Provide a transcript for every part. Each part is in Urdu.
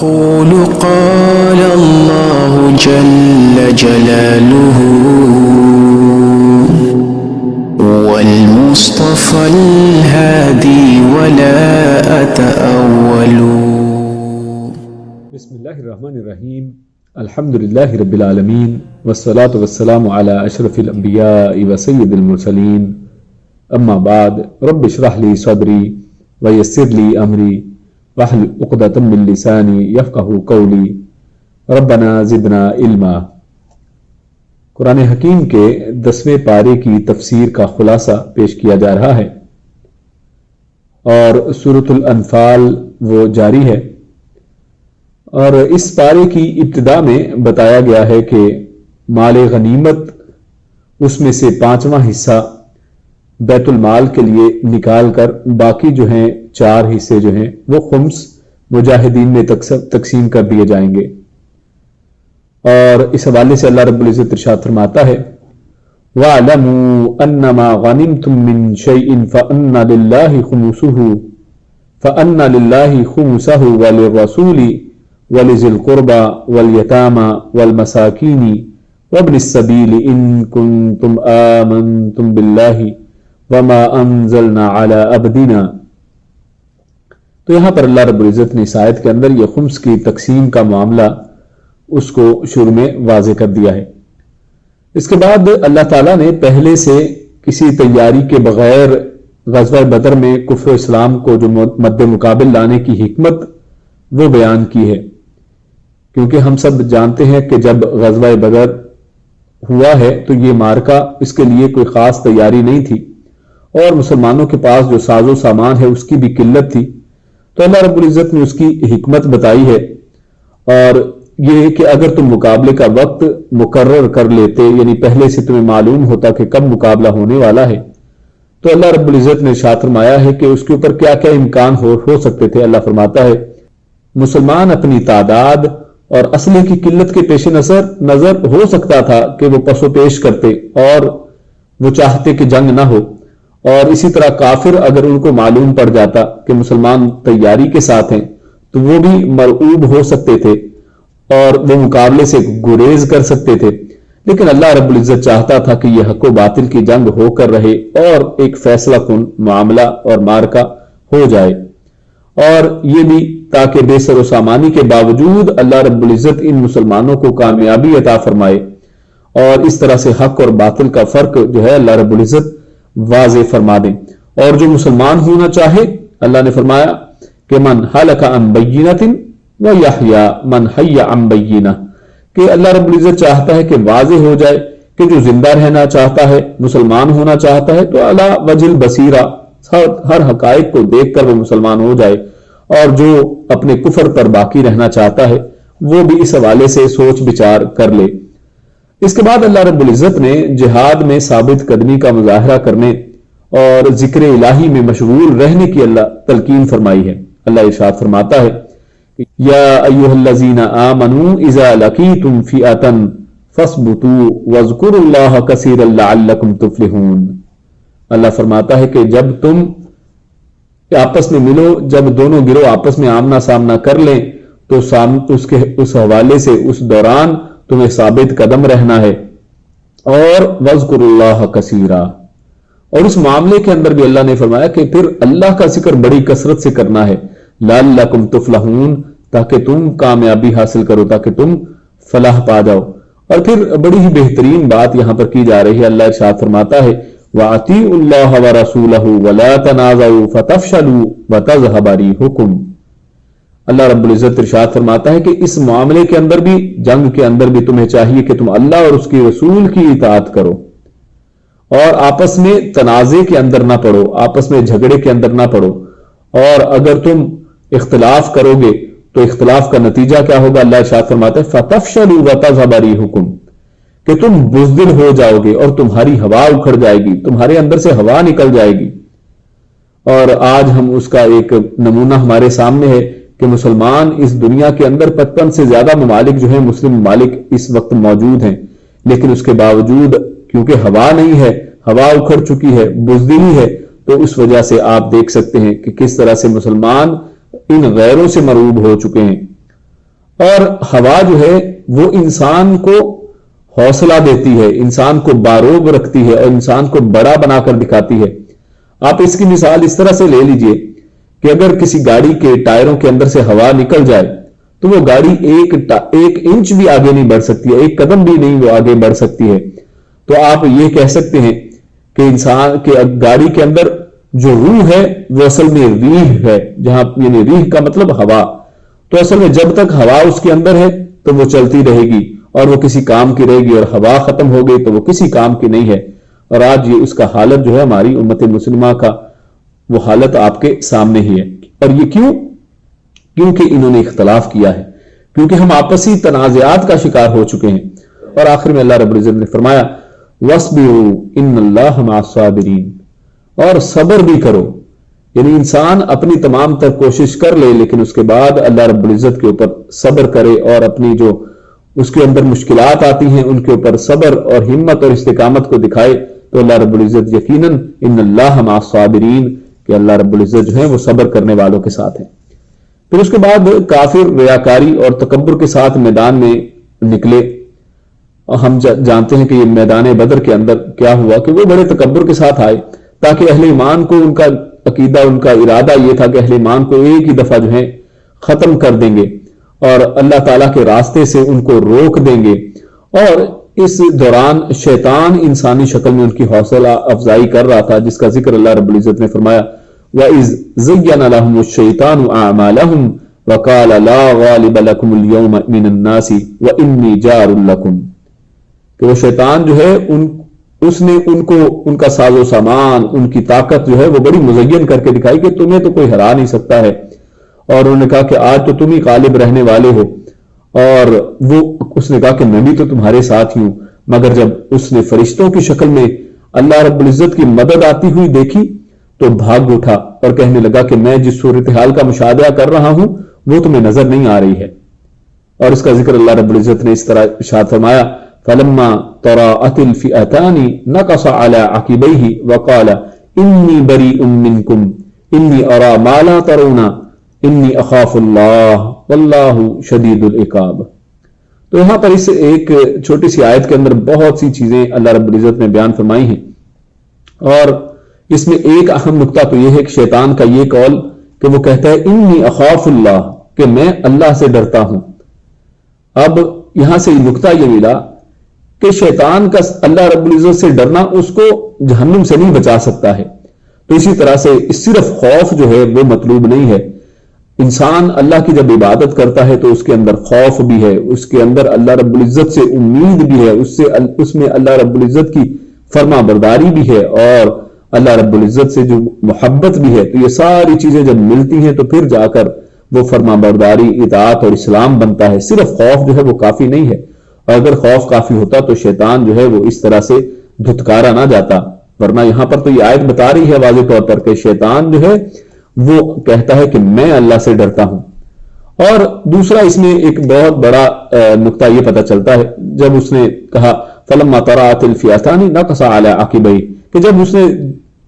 أقول قال الله جل جلاله والمصطفى الهادي ولا أتأول. بسم اللہ الرحمن الرحیم. الحمدللہ رب العالمین والصلاة والسلام علی اشرف الانبیاء وسید المرسلین. اما بعد رب اشرح لی صدری ویسر لی امری واحلل عقدۃ من لسانی یفقہوا قولی. ربنا زدنا علما. قرآن حکیم کے 10ویں پارے کی تفسیر کا خلاصہ پیش کیا جا رہا ہے اور سورۃ الانفال وہ جاری ہے. اور اس پارے کی ابتدا میں بتایا گیا ہے کہ مال غنیمت اس میں سے 5واں حصہ بیت المال کے لیے نکال کر باقی جو ہیں 4 حصے جو ہیں وہ خمس مجاہدین میں تقسیم کر دیے جائیں گے. اور اس حوالے سے اللہ رب العزت ارشاد فرماتا ہے وَاعْلَمُوا أَنَّمَا غَنِمْتُم مِّن شَيْءٍ فَأَنَّ لِلَّهِ خُمُسَهُ وَلِلرَّسُولِ وَلِذِي الْقُرْبَى وَالْيَتَامَى وَالْمَسَاكِينِ وَابْنِ السَّبِيلِ إِن كُنتُمْ آمَنتُم بِاللَّهِ وَمَا أَنزَلْنَا عَلَى عَبْدِنَا. تو یہاں پر اللہ رب العزت نے اس آیت کے اندر یہ خمس کی تقسیم کا معاملہ اس کو شروع میں واضح کر دیا ہے. اس کے بعد اللہ تعالیٰ نے پہلے سے کسی تیاری کے بغیر غزوہ بدر میں کفر و اسلام کو جو مد مقابل لانے کی حکمت وہ بیان کی ہے. کیونکہ ہم سب جانتے ہیں کہ جب غزوہ بدر ہوا ہے تو یہ مارکہ اس کے لیے کوئی خاص تیاری نہیں تھی اور مسلمانوں کے پاس جو ساز و سامان ہے اس کی بھی قلت تھی. تو اللہ رب العزت نے اس کی حکمت بتائی ہے اور یہ کہ اگر تم مقابلے کا وقت مقرر کر لیتے یعنی پہلے سے تمہیں معلوم ہوتا کہ کب مقابلہ ہونے والا ہے تو اللہ رب العزت نے ارشاد فرمایا ہے کہ اس کے اوپر کیا کیا امکان ہو سکتے تھے. اللہ فرماتا ہے مسلمان اپنی تعداد اور اسلحے کی قلت کے پیش نظر ہو سکتا تھا کہ وہ پس و پیش کرتے اور وہ چاہتے کہ جنگ نہ ہو. اور اسی طرح کافر اگر ان کو معلوم پڑ جاتا کہ مسلمان تیاری کے ساتھ ہیں تو وہ بھی مرعوب ہو سکتے تھے اور وہ مقابلے سے گریز کر سکتے تھے. لیکن اللہ رب العزت چاہتا تھا کہ یہ حق و باطل کی جنگ ہو کر رہے اور ایک فیصلہ کن معاملہ اور مارکہ ہو جائے. اور یہ بھی تاکہ بے سر و سامانی کے باوجود اللہ رب العزت ان مسلمانوں کو کامیابی عطا فرمائے اور اس طرح سے حق اور باطل کا فرق جو ہے اللہ رب العزت واضح فرما دیں. اور جو مسلمان ہونا چاہے اللہ نے فرمایا کہ من ہلک عن بینۃ ویحیی من حی عن بینہ، کہ اللہ رب العزت چاہتا ہے کہ واضح ہو جائے کہ جو زندہ رہنا چاہتا ہے مسلمان ہونا چاہتا ہے تو علی وجہ البصیرہ ہر حقائق کو دیکھ کر وہ مسلمان ہو جائے اور جو اپنے کفر پر باقی رہنا چاہتا ہے وہ بھی اس حوالے سے سوچ بچار کر لے. اس کے بعد اللہ رب العزت نے جہاد میں ثابت قدمی کا مظاہرہ کرنے اور ذکر الہی میں مشغول رہنے کی اللہ تلقین فرمائی ہے. اللہ ارشاد فرماتا ہے یا ایھا الذین آمنوا اذا لقیتم فئۃ فاثبتوا واذکروا اللہ کثیرا لعلکم تفلحون. اللہ فرماتا ہے کہ جب تم آپس میں ملو، جب دونوں گروہ آپس میں آمنا سامنا کر لیں تو اس حوالے سے اس دوران تمہیں ثابت قدم رہنا ہے اور وَاذْكُرُوا اللَّهَ كَثِيرًا. اور اس معاملے کے اندر بھی اللہ نے فرمایا کہ پھر اللہ کا ذکر بڑی کثرت سے کرنا ہے لَعَلَّكُمْ تُفْلَحُونَ، تاکہ تم کامیابی حاصل کرو، تاکہ تم فلاح پا جاؤ. اور پھر بڑی ہی بہترین بات یہاں پر کی جا رہی ہے. اللہ ارشاد فرماتا ہے وَأَطِيعُوا اللَّهَ وَرَسُولَهُ وَلَا تَنَازَعُوا فَتَفْشَلُوا وَتَذْهَبَ رِيحُكُمْ. اللہ رب العزت ارشاد فرماتا ہے کہ اس معاملے کے اندر بھی، جنگ کے اندر بھی تمہیں چاہیے کہ تم اللہ اور اس کے رسول کی اطاعت کرو اور آپس میں تنازع کے اندر نہ پڑو، آپس میں جھگڑے کے اندر نہ پڑو. اور اگر تم اختلاف کرو گے تو اختلاف کا نتیجہ کیا ہوگا؟ اللہ ارشاد فرماتا ہے فَتَفْشَلُوا وَتَذْهَبَ رِيحُكُمْ، کہ تم بزدل ہو جاؤ گے اور تمہاری ہوا اکھڑ جائے گی، تمہارے اندر سے ہوا نکل جائے گی. اور آج ہم اس کا ایک نمونہ ہمارے سامنے ہے کہ مسلمان اس دنیا کے اندر 55 سے زیادہ ممالک جو ہیں مسلم ممالک اس وقت موجود ہیں، لیکن اس کے باوجود کیونکہ ہوا نہیں ہے، ہوا اکھڑ چکی ہے، بزدلی ہے، تو اس وجہ سے آپ دیکھ سکتے ہیں کہ کس طرح سے مسلمان ان غیروں سے مرعوب ہو چکے ہیں. اور ہوا جو ہے وہ انسان کو حوصلہ دیتی ہے، انسان کو باروب رکھتی ہے اور انسان کو بڑا بنا کر دکھاتی ہے۔ آپ اس کی مثال اس طرح سے لے لیجئے کہ اگر کسی گاڑی کے ٹائروں کے اندر سے ہوا نکل جائے تو وہ گاڑی ایک انچ بھی آگے نہیں بڑھ سکتی ہے، ایک قدم بھی نہیں وہ آگے بڑھ سکتی ہے۔ تو آپ یہ کہہ سکتے ہیں کہ انسان کے گاڑی کے اندر جو روح ہے وہ اصل میں ریح ہے، جہاں یعنی ریح کا مطلب ہوا۔ تو اصل میں جب تک ہوا اس کے اندر ہے تو وہ چلتی رہے گی اور وہ کسی کام کی رہے گی، اور ہوا ختم ہو گئی تو وہ کسی کام کی نہیں ہے۔ اور آج یہ اس کا حالت جو ہے ہماری امت مسلمہ کا، وہ حالت آپ کے سامنے ہی ہے۔ اور یہ کیونکہ انہوں نے اختلاف کیا ہے، کیونکہ ہم آپسی تنازعات کا شکار ہو چکے ہیں۔ اور آخر میں اللہ رب العزت نے فرمایا وَاصْبِرُوا إِنَّ اللَّهَ مَعَ الصَّابِرِينَ، اور صبر بھی کرو۔ یعنی انسان اپنی تمام تر کوشش کر لے لیکن اس کے بعد اللہ رب العزت کے اوپر صبر کرے، اور اپنی جو اس کے اندر مشکلات آتی ہیں ان کے اوپر صبر اور ہمت اور استقامت کو دکھائے، تو اللہ رب العزت یقیناً ان اللہ مع الصابرین، کہ اللہ رب العزت جو ہے وہ صبر کرنے والوں کے ساتھ ہیں۔ پھر اس کے بعد کافر ریاکاری اور تکبر کے ساتھ میدان میں نکلے۔ ہم جانتے ہیں کہ یہ میدان بدر کے اندر کیا ہوا کہ وہ بڑے تکبر کے ساتھ آئے، تاکہ اہل ایمان کو، ان کا عقیدہ، ان کا ارادہ یہ تھا کہ اہل ایمان کو ایک ہی دفعہ جو ہے ختم کر دیں گے اور اللہ تعالیٰ کے راستے سے ان کو روک دیں گے۔ اور اس دوران شیطان انسانی شکل میں ان کی حوصلہ افزائی کر رہا تھا، جس کا ذکر اللہ رب العزت نے فرمایا وَإِذْ زَيَّنَ لَهُمُ الشَّيْطَانُ أَعْمَالَهُم وَقَالَ لَا غَالِبَ لَكُمُ الْيَوْمَ مِنَ النَّاسِ وَإِنِّي جَارٌ لَكُمْ، کہ وہ شیطان جو ہے اس نے ان کو ان کا ساز و سامان، ان کی طاقت جو ہے وہ بڑی مزین کر کے دکھائی کہ تمہیں تو کوئی ہرا نہیں سکتا ہے، اور انہوں نے کہا کہ آج تو تم ہی غالب رہنے والے ہو، اور اس نے کہا کہ میں بھی تو تمہارے ساتھ ہی ہوں۔ مگر جب اس نے فرشتوں کی شکل میں اللہ رب العزت کی مدد آتی ہوئی دیکھی تو بھاگ اٹھا اور کہنے لگا کہ میں جس صورتحال کا مشاہدہ کر رہا ہوں وہ تمہیں نظر نہیں آ رہی ہے۔ اور اس کا ذکر اللہ رب العزت نے اس طرح ارشاد فرمایا فَلَمَّا تَرَاءَتِ الْفِئَتَانِ نَكَصَ عَلَىٰ عَقِبَيْهِ وَقَالَ إِنِّي بَرِيءٌ مِّنكُمْ إِنِّي أَرَىٰ مَا لَا تَرَوْنَ إِنِّي أَخَافُ اللَّهَ وَاللَّهُ شَدِيدُ الْعِقَابِ۔ تو یہاں پر اس ایک چھوٹی سی آیت کے اندر بہت سی چیزیں اللہ رب العزت نے بیان فرمائی ہیں، اور اس میں ایک اہم نقطہ تو یہ ہے کہ شیطان کا یہ قول کہ وہ کہتا ہے انی اخاف اللہ، کہ میں اللہ سے ڈرتا ہوں۔ اب یہاں سے نقطہ یہ ملا کہ شیطان کا اللہ رب العزت سے ڈرنا اس کو جہنم سے نہیں بچا سکتا ہے، تو اسی طرح سے صرف خوف جو ہے وہ مطلوب نہیں ہے۔ انسان اللہ کی جب عبادت کرتا ہے تو اس کے اندر خوف بھی ہے، اس کے اندر اللہ رب العزت سے امید بھی ہے، اس میں اللہ رب العزت کی فرما برداری بھی ہے، اور اللہ رب العزت سے جو محبت بھی ہے۔ تو یہ ساری چیزیں جب ملتی ہیں تو پھر جا کر وہ فرما برداری، اطاعت اور اسلام بنتا ہے۔ صرف خوف جو ہے وہ کافی نہیں ہے، اور اگر خوف کافی ہوتا تو شیطان جو ہے وہ اس طرح سے دھتکارا نہ جاتا، ورنہ یہاں پر تو یہ آیت بتا رہی ہے واضح طور پر کہ شیطان جو ہے وہ کہتا ہے کہ میں اللہ سے ڈرتا ہوں۔ اور دوسرا اس میں ایک بہت بڑا نقطہ یہ پتہ چلتا ہے، جب اس نے کہا فَلَمَّا تَرَاءَتِ الْفِئَتَانِ نَكَصَ عَلَىٰ عَقِبَيْهِ، کہ جب اس نے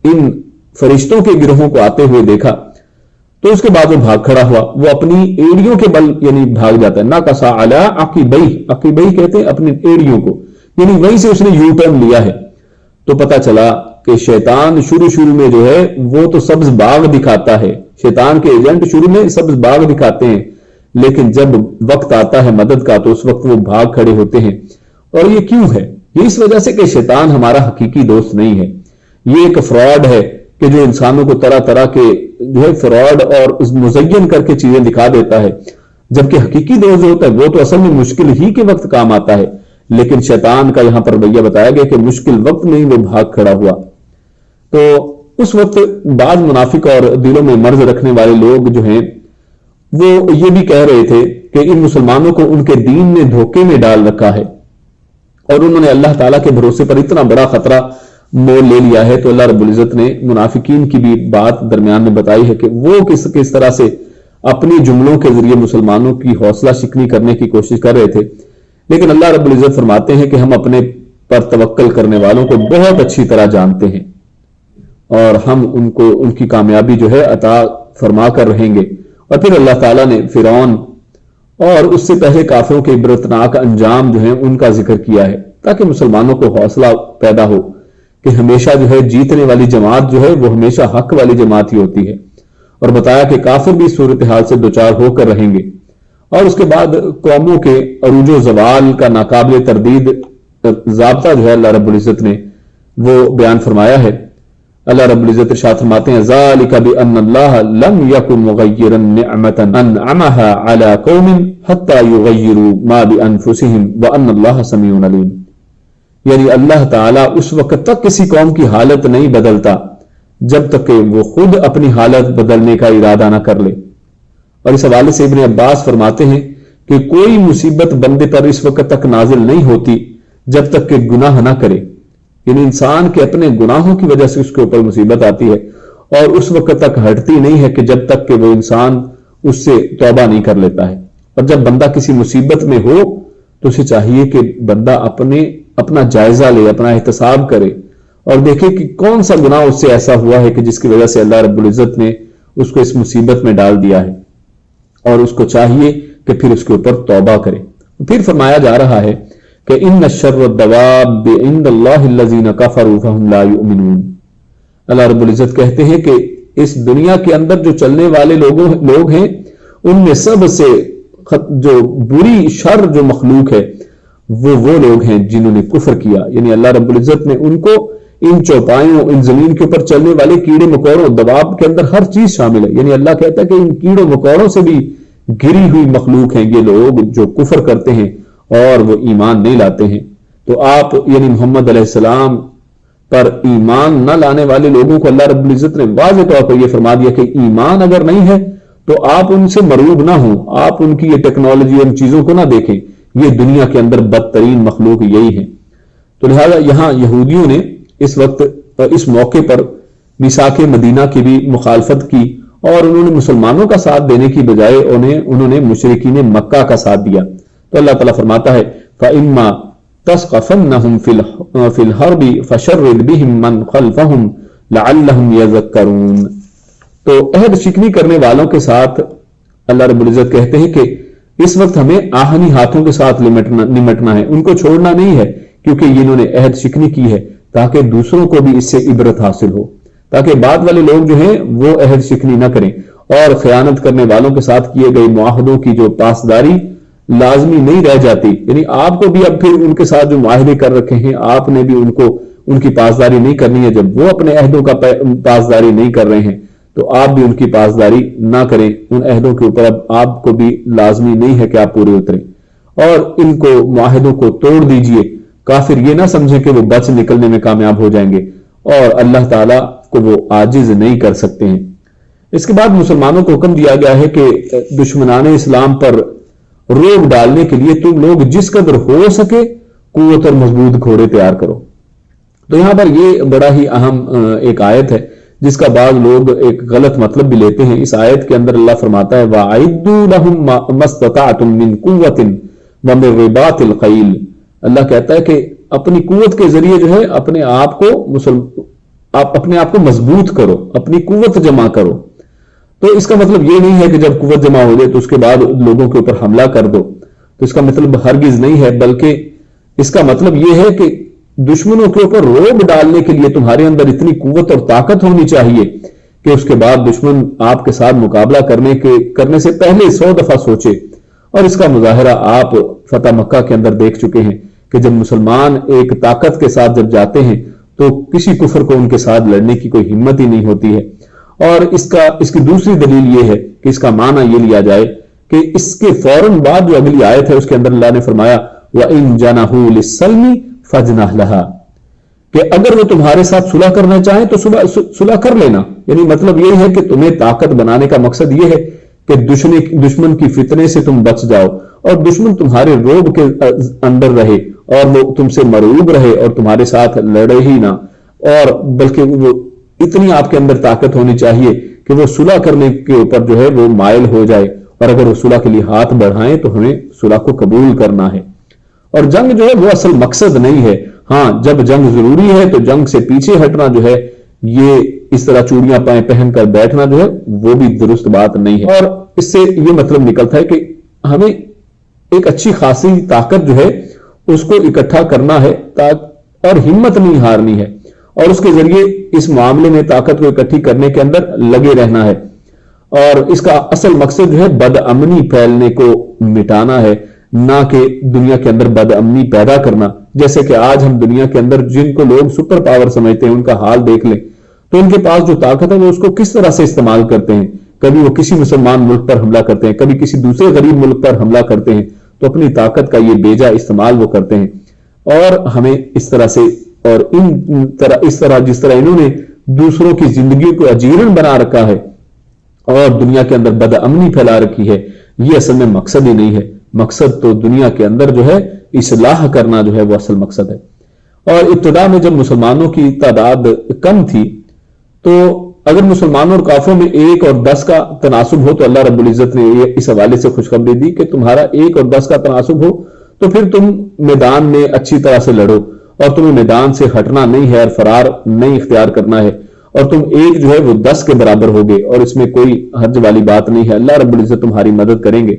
ان فرشتوں کے گروہوں کو آتے ہوئے دیکھا تو اس کے بعد وہ بھاگ کھڑا ہوا، وہ اپنی ایڑیوں کے بل یعنی بھاگ جاتا ہے۔ نَكَصَ عَلَىٰ عَقِبَيْهِ، عقبیہ کہتے ہیں اپنی ایڑیوں کو، یعنی وہیں سے اس نے یو ٹرن لیا ہے۔ تو پتہ چلا کہ شیطان شروع میں جو ہے وہ تو سبز باغ دکھاتا ہے، شیطان کے ایجنٹ شروع میں سبز باغ دکھاتے ہیں، لیکن جب وقت آتا ہے مدد کا تو اس وقت وہ بھاگ کھڑے ہوتے ہیں۔ اور یہ کیوں ہے؟ یہ اس وجہ سے کہ شیطان ہمارا حقیقی دوست نہیں ہے، یہ ایک فراڈ ہے کہ جو انسانوں کو طرح طرح کے جو ہے فراڈ اور مزین کر کے چیزیں دکھا دیتا ہے، جبکہ حقیقی دوست جو ہوتا ہے وہ تو اصل میں مشکل ہی کے وقت کام آتا ہے۔ لیکن شیطان کا یہاں پر رویہ بتایا گیا کہ مشکل وقت میں ہی وہ بھاگ کھڑا ہوا۔ تو اس وقت بعض منافق اور دلوں میں مرض رکھنے والے لوگ جو ہیں وہ یہ بھی کہہ رہے تھے کہ ان مسلمانوں کو ان کے دین نے دھوکے میں ڈال رکھا ہے، اور انہوں نے اللہ تعالیٰ کے بھروسے پر اتنا بڑا خطرہ مول لے لیا ہے۔ تو اللہ رب العزت نے منافقین کی بھی بات درمیان میں بتائی ہے کہ وہ کس طرح سے اپنی جملوں کے ذریعے مسلمانوں کی حوصلہ شکنی کرنے کی کوشش کر رہے تھے، لیکن اللہ رب العزت فرماتے ہیں کہ ہم اپنے پر توکل کرنے والوں کو بہت اچھی طرح جانتے ہیں، اور ہم ان کی کامیابی جو ہے عطا فرما کر رہیں گے۔ اور پھر اللہ تعالیٰ نے فرعون اور اس سے پہلے کافروں کے عبرتناک انجام جو ہیں ان کا ذکر کیا ہے، تاکہ مسلمانوں کو حوصلہ پیدا ہو کہ ہمیشہ جو ہے جیتنے والی جماعت جو ہے وہ ہمیشہ حق والی جماعت ہی ہوتی ہے، اور بتایا کہ کافر بھی صورتحال سے دوچار ہو کر رہیں گے۔ اور اس کے بعد قوموں کے عروج و زوال کا ناقابل تردید ضابطہ جو ہے اللہ رب العزت نے وہ بیان فرمایا ہے۔ اللہ رب العزت ارشاد فرماتے ہیں ذالک بان اللہ لم یکن مغیرا نعمتا انعمها علی قوم حتی یغیروا ما بانفسهم وان اللہ سمیع علیم، یعنی اللہ تعالیٰ اس وقت تک کسی قوم کی حالت نہیں بدلتا جب تک کہ وہ خود اپنی حالت بدلنے کا ارادہ نہ کر لے۔ اور اس حوالے سے ابن عباس فرماتے ہیں کہ کوئی مصیبت بندے پر اس وقت تک نازل نہیں ہوتی جب تک کہ گناہ نہ کرے، یعنی انسان کے اپنے گناہوں کی وجہ سے اس کے اوپر مصیبت آتی ہے، اور اس وقت تک ہٹتی نہیں ہے کہ جب تک کہ وہ انسان اس سے توبہ نہیں کر لیتا ہے۔ اور جب بندہ کسی مصیبت میں ہو تو اسے چاہیے کہ بندہ اپنا جائزہ لے، اپنا احتساب کرے اور دیکھے کہ کون سا گناہ اس سے ایسا ہوا ہے کہ جس کی وجہ سے اللہ رب العزت نے اس کو اس مصیبت میں ڈال دیا ہے، اور اس کو چاہیے کہ پھر اس کے اوپر توبہ کرے۔ پھر فرمایا جا رہا ہے کہ ان شر الدواب عند اللہ الذین کفروا فہم لا یؤمنون۔ اللہ رب العزت کہتے ہیں کہ اس دنیا کے اندر جو چلنے والے لوگ ہیں ان میں سب سے جو بری شر جو مخلوق ہے وہ لوگ ہیں جنہوں نے کفر کیا، یعنی اللہ رب العزت نے ان کو ان چوپایوں، ان زمین کے اوپر چلنے والے کیڑے مکوڑوں، دواب کے اندر ہر چیز شامل ہے، یعنی اللہ کہتا ہے کہ ان کیڑوں مکوڑوں سے بھی گری ہوئی مخلوق ہیں یہ لوگ جو کفر کرتے ہیں اور وہ ایمان نہیں لاتے ہیں۔ تو آپ یعنی محمد علیہ السلام پر ایمان نہ لانے والے لوگوں کو اللہ رب العزت نے واضح طور پر یہ فرما دیا کہ ایمان اگر نہیں ہے تو آپ ان سے مرعوب نہ ہوں، آپ ان کی یہ ٹیکنالوجی اور چیزوں کو نہ دیکھیں، یہ دنیا کے اندر بدترین مخلوق یہی ہیں۔ تو لہذا یہاں یہودیوں نے اس وقت اس موقع پر میثاق مدینہ کی بھی مخالفت کی، اور انہوں نے مسلمانوں کا ساتھ دینے کی بجائے انہوں نے مشرکین مکہ کا ساتھ دیا۔ تو اللہ تعالیٰ فرماتا ہے فَإِمَّا تَثْقَفَنَّهُمْ فِي الْحَرْبِ فَشَرِّدْ بِهِمْ مَنْ خَلْفَهُمْ لَعَلَّهُمْ يَذَكَّرُونَ۔ تو عہد شکنی کرنے والوں کے ساتھ اللہ رب العزت کہتے ہیں کہ اس وقت ہمیں آہنی ہاتھوں کے ساتھ نمٹنا ہے، ان کو چھوڑنا نہیں ہے، کیونکہ انہوں نے عہد شکنی کی ہے تاکہ دوسروں کو بھی اس سے عبرت حاصل ہو، تاکہ بعد والے لوگ جو ہیں وہ عہد شکنی نہ کریں، اور خیانت کرنے والوں کے ساتھ کیے گئے معاہدوں کی جو پاسداری لازمی نہیں رہ جاتی، یعنی آپ کو بھی اب پھر ان کے ساتھ جو معاہدے کر رکھے ہیں آپ نے بھی ان کی پاسداری نہیں کرنی ہے۔ جب وہ اپنے عہدوں کا پاسداری نہیں کر رہے ہیں تو آپ بھی ان کی پاسداری نہ کریں، ان عہدوں کے اوپر اب آپ کو بھی لازمی نہیں ہے کہ آپ پورے اتریں، اور ان کو معاہدوں کو توڑ دیجئے۔ کافر یہ نہ سمجھیں کہ وہ بچ نکلنے میں کامیاب ہو جائیں گے، اور اللہ تعالیٰ کو وہ عاجز نہیں کر سکتے ہیں۔ اس کے بعد مسلمانوں کو حکم دیا گیا ہے کہ دشمنان اسلام پر روب ڈالنے کے لیے تم لوگ جس قدر ہو سکے قوت اور مضبوط گھوڑے تیار کرو۔ تو یہاں پر یہ بڑا ہی اہم ایک آیت ہے جس کا بعض لوگ ایک غلط مطلب بھی لیتے ہیں۔ اس آیت کے اندر اللہ فرماتا ہے وَأَعِدُّوا لَهُم مَّا اسْتَطَعْتُم مِّن قُوَّةٍ وَمِن رِّبَاطِ الْخَيْلِ۔ اللہ کہتا ہے کہ اپنی قوت کے ذریعے جو ہے اپنے آپ کو مضبوط کرو، اپنی قوت جمع کرو۔ تو اس کا مطلب یہ نہیں ہے کہ جب قوت جمع ہو جائے تو اس کے بعد لوگوں کے اوپر حملہ کر دو، تو اس کا مطلب ہرگز نہیں ہے، بلکہ اس کا مطلب یہ ہے کہ دشمنوں کے اوپر روب ڈالنے کے لیے تمہارے اندر اتنی قوت اور طاقت ہونی چاہیے کہ اس کے بعد دشمن آپ کے ساتھ مقابلہ کرنے سے پہلے 100 دفعہ سوچے۔ اور اس کا مظاہرہ آپ فتح مکہ کے اندر دیکھ چکے ہیں کہ جب مسلمان ایک طاقت کے ساتھ جب جاتے ہیں تو کسی کفر کو ان کے ساتھ لڑنے کی کوئی ہمت ہی نہیں ہوتی ہے۔ اور اس کی دوسری دلیل یہ ہے کہ اس کا معنی یہ لیا جائے کہ اس کے فوراً بعد جو اگلی آیت ہے اس کے اندر اللہ نے فرمایا وَإِن جَنَحُوا لِلسَّلْمِ فَاجْنَحْ لَهَا، کہ اگر وہ تمہارے ساتھ صلح کرنا چاہیں تو صلح کر لینا، یعنی مطلب یہ ہے کہ تمہیں طاقت بنانے کا مقصد یہ ہے کہ دشمن کی فتنے سے تم بچ جاؤ، اور دشمن تمہارے روب کے اندر رہے اور وہ تم سے مرعوب رہے اور تمہارے ساتھ لڑے ہی نہ، اور بلکہ وہ اتنی آپ کے اندر طاقت ہونی چاہیے کہ وہ صلح کرنے کے اوپر جو ہے وہ مائل ہو جائے، اور اگر وہ صلح کے لیے ہاتھ بڑھائیں تو ہمیں صلح کو قبول کرنا ہے۔ اور جنگ جو ہے وہ اصل مقصد نہیں ہے، ہاں جب جنگ ضروری ہے تو جنگ سے پیچھے ہٹنا جو ہے یہ اس طرح چوڑیاں پائیں پہن کر بیٹھنا جو ہے وہ بھی درست بات نہیں ہے۔ اور اس سے یہ مطلب نکلتا ہے کہ ہمیں ایک اچھی خاصی طاقت جو ہے اس کو اکٹھا کرنا ہے اور ہمت نہیں ہارنی ہے، اور اس کے ذریعے اس معاملے میں طاقت کو اکٹھی کرنے کے اندر لگے رہنا ہے، اور اس کا اصل مقصد جو ہے بد امنی پھیلنے کو مٹانا ہے، نہ کہ دنیا کے اندر بد امنی پیدا کرنا۔ جیسے کہ آج ہم دنیا کے اندر جن کو لوگ سپر پاور سمجھتے ہیں ان کا حال دیکھ لیں، تو ان کے پاس جو طاقت ہے وہ اس کو کس طرح سے استعمال کرتے ہیں۔ کبھی وہ کسی مسلمان ملک پر حملہ کرتے ہیں، کبھی کسی دوسرے غریب ملک پر حملہ کرتے ہیں، تو اپنی طاقت کا یہ بیجا استعمال وہ کرتے ہیں۔ اور ہمیں اس طرح سے اور اس طرح جس طرح انہوں نے دوسروں کی زندگی کو اجیرن بنا رکھا ہے اور دنیا کے اندر بد امنی پھیلا رکھی ہے، یہ اصل میں مقصد ہی نہیں ہے۔ مقصد تو دنیا کے اندر جو ہے اصلاح کرنا جو ہے وہ اصل مقصد ہے۔ اور ابتدا میں جب مسلمانوں کی تعداد کم تھی تو اگر مسلمانوں اور کافروں میں 1 اور 10 کا تناسب ہو تو اللہ رب العزت نے اس حوالے سے خوشخبری دی کہ تمہارا 1 اور 10 کا تناسب ہو تو پھر تم میدان میں اچھی طرح سے لڑو، اور تمہیں میدان سے ہٹنا نہیں ہے اور فرار نہیں اختیار کرنا ہے، اور تم 1 جو ہے وہ 10 کے برابر ہوگے، اور اس میں کوئی حرج والی بات نہیں ہے، اللہ رب العزت تمہاری مدد کریں گے۔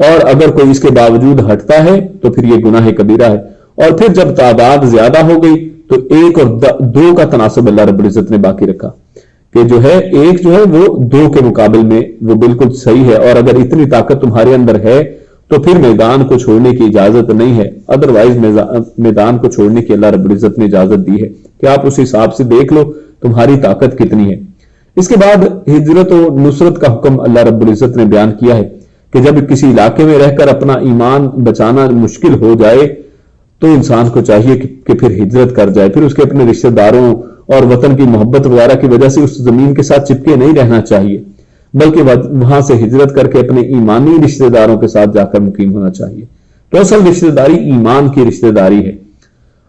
اور اگر کوئی اس کے باوجود ہٹتا ہے تو پھر یہ گناہ کبیرہ ہے۔ اور پھر جب تعداد زیادہ ہو گئی تو 1 اور 2 کا تناسب اللہ رب العزت نے باقی رکھا کہ جو ہے 1 جو ہے وہ 2 کے مقابل میں وہ بالکل صحیح ہے، اور اگر اتنی طاقت تمہارے اندر ہے تو پھر میدان کو چھوڑنے کی اجازت نہیں ہے، ادروائز میدان کو چھوڑنے کی اللہ رب العزت نے اجازت دی ہے کہ آپ اس حساب سے دیکھ لو تمہاری طاقت کتنی ہے۔ اس کے بعد ہجرت و نصرت کا حکم اللہ رب العزت نے بیان کیا ہے کہ جب کسی علاقے میں رہ کر اپنا ایمان بچانا مشکل ہو جائے تو انسان کو چاہیے کہ پھر ہجرت کر جائے، پھر اس کے اپنے رشتہ داروں اور وطن کی محبت وغیرہ کی وجہ سے اس زمین کے ساتھ چپکے نہیں رہنا چاہیے، بلکہ وہاں سے ہجرت کر کے اپنے ایمانی رشتہ داروں کے ساتھ جا کر مقیم ہونا چاہیے۔ تو اصل رشتہ داری ایمان کی رشتہ داری ہے،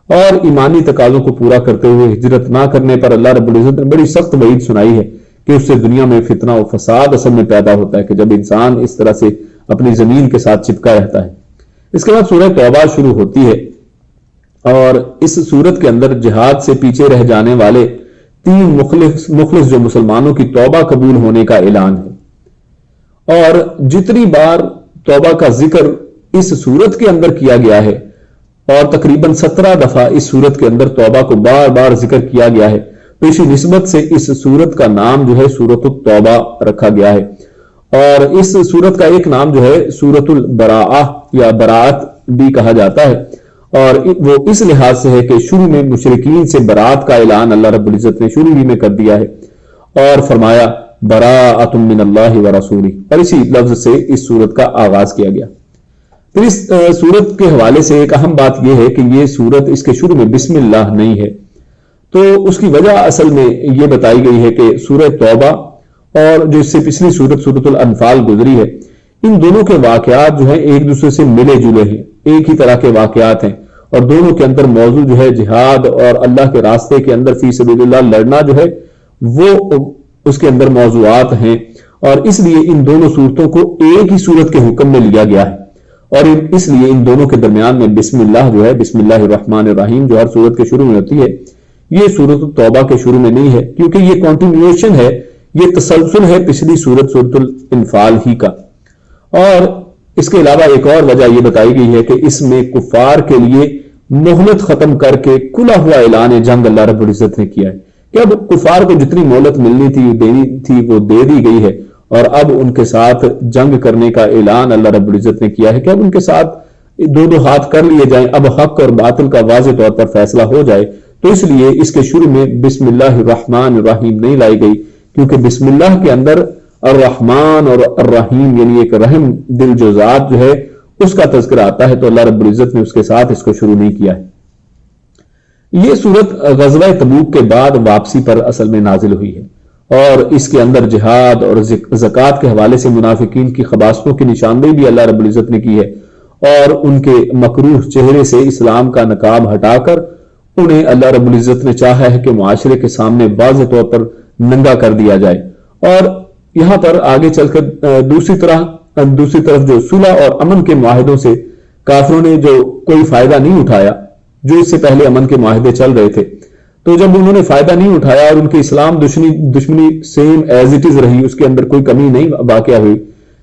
اور ایمانی تقاضوں کو پورا کرتے ہوئے ہجرت نہ کرنے پر اللہ رب العزت نے بڑی سخت وعید سنائی ہے کہ اس سے دنیا میں فتنہ و فساد اصل میں پیدا ہوتا ہے کہ جب انسان اس طرح سے اپنی زمین کے ساتھ چپکا رہتا ہے۔ اس کے بعد سورہ توبہ شروع ہوتی ہے، اور اس سورت کے اندر جہاد سے پیچھے رہ جانے والے 3 مخلص جو مسلمانوں کی توبہ قبول ہونے کا اعلان ہے۔ اور جتنی بار توبہ کا ذکر اس سورت کے اندر کیا گیا ہے، اور تقریباً 17 دفعہ اس سورت کے اندر توبہ کو بار بار ذکر کیا گیا ہے، تو اسی نسبت سے اس سورت کا نام جو ہے سورۃ التوبہ رکھا گیا ہے۔ اور اس سورت کا ایک نام جو ہے سورۃ البراءہ یا براءت بھی کہا جاتا ہے، اور وہ اس لحاظ سے ہے کہ شروع میں مشرکین سے برات کا اعلان اللہ رب العزت نے شروع ہی میں کر دیا ہے، اور فرمایا براءۃ من اللہ ورسولہ، اور اسی لفظ سے اس سورت کا آغاز کیا گیا۔ پھر اس سورت کے حوالے سے ایک اہم بات یہ ہے کہ یہ سورت اس کے شروع میں بسم اللہ نہیں ہے، تو اس کی وجہ اصل میں یہ بتائی گئی ہے کہ سورہ توبہ اور جو اس سے پچھلی سورت سورۃ الانفال گزری ہے، ان دونوں کے واقعات جو ہیں ایک دوسرے سے ملے جلے ہیں، ایک ہی طرح کے واقعات ہیں، اور دونوں کے اندر موضوع جو ہے جہاد اور اللہ کے راستے کے اندر فی سبیل اللہ لڑنا جو ہے وہ اس کے اندر موضوعات ہیں، اور اس لیے ان دونوں صورتوں کو ایک ہی صورت کے حکم میں لیا گیا ہے، اور اس لیے ان دونوں کے درمیان میں بسم اللہ جو ہے بسم اللہ الرحمن الرحیم جو ہر صورت کے شروع میں ہوتی ہے، یہ سورۃ التوبہ کے شروع میں نہیں ہے، کیونکہ یہ کنٹینیوشن ہے، یہ تسلسل ہے پچھلی سورت سورۃ الانفال ہی کا۔ اور اس کے علاوہ ایک اور وجہ یہ بتائی گئی ہے کہ اس میں کفار کے لیے مہلت ختم کر کے کھلا ہوا اعلان جنگ اللہ رب العزت نے کیا ہے کہ اب کفار کو جتنی مہلت ملنی تھی دینی تھی وہ دے دی گئی ہے، اور اب ان کے ساتھ جنگ کرنے کا اعلان اللہ رب العزت نے کیا ہے کہ اب ان کے ساتھ 2 ہاتھ کر لیے جائیں، اب حق اور باطل کا واضح طور پر فیصلہ ہو جائے۔ تو اس لیے اس کے شروع میں بسم اللہ الرحمن الرحیم نہیں لائی گئی، کیونکہ بسم اللہ کے اندر الرحمن اور الرحیم یعنی ایک رحم دل جو ذات جو ہے اس کا تذکرہ آتا ہے، تو اللہ رب العزت نے اس کے ساتھ اس کو شروع نہیں کیا ہے۔ یہ سورت غزوہ تبوک کے بعد واپسی پر اصل میں نازل ہوئی ہے، اور اس کے اندر جہاد اور زکوٰۃ کے حوالے سے منافقین کی خباثتوں کی نشاندہی بھی اللہ رب العزت نے کی ہے، اور ان کے مکروہ چہرے سے اسلام کا نقاب ہٹا کر انہیں اللہ رب العزت نے چاہا ہے کہ معاشرے کے سامنے واضح طور پر ننگا کر دیا جائے۔ اور یہاں پر آگے چل کر دوسری طرف جو صلح اور امن کے معاہدوں سے کافروں نے جو کوئی فائدہ نہیں اٹھایا، جو اس سے پہلے امن کے معاہدے چل رہے تھے، تو جب انہوں نے فائدہ نہیں اٹھایا اور ان کی اسلام دشمنی سیم ایز اٹ از رہی، اس کے اندر کوئی کمی نہیں واقع ہوئی،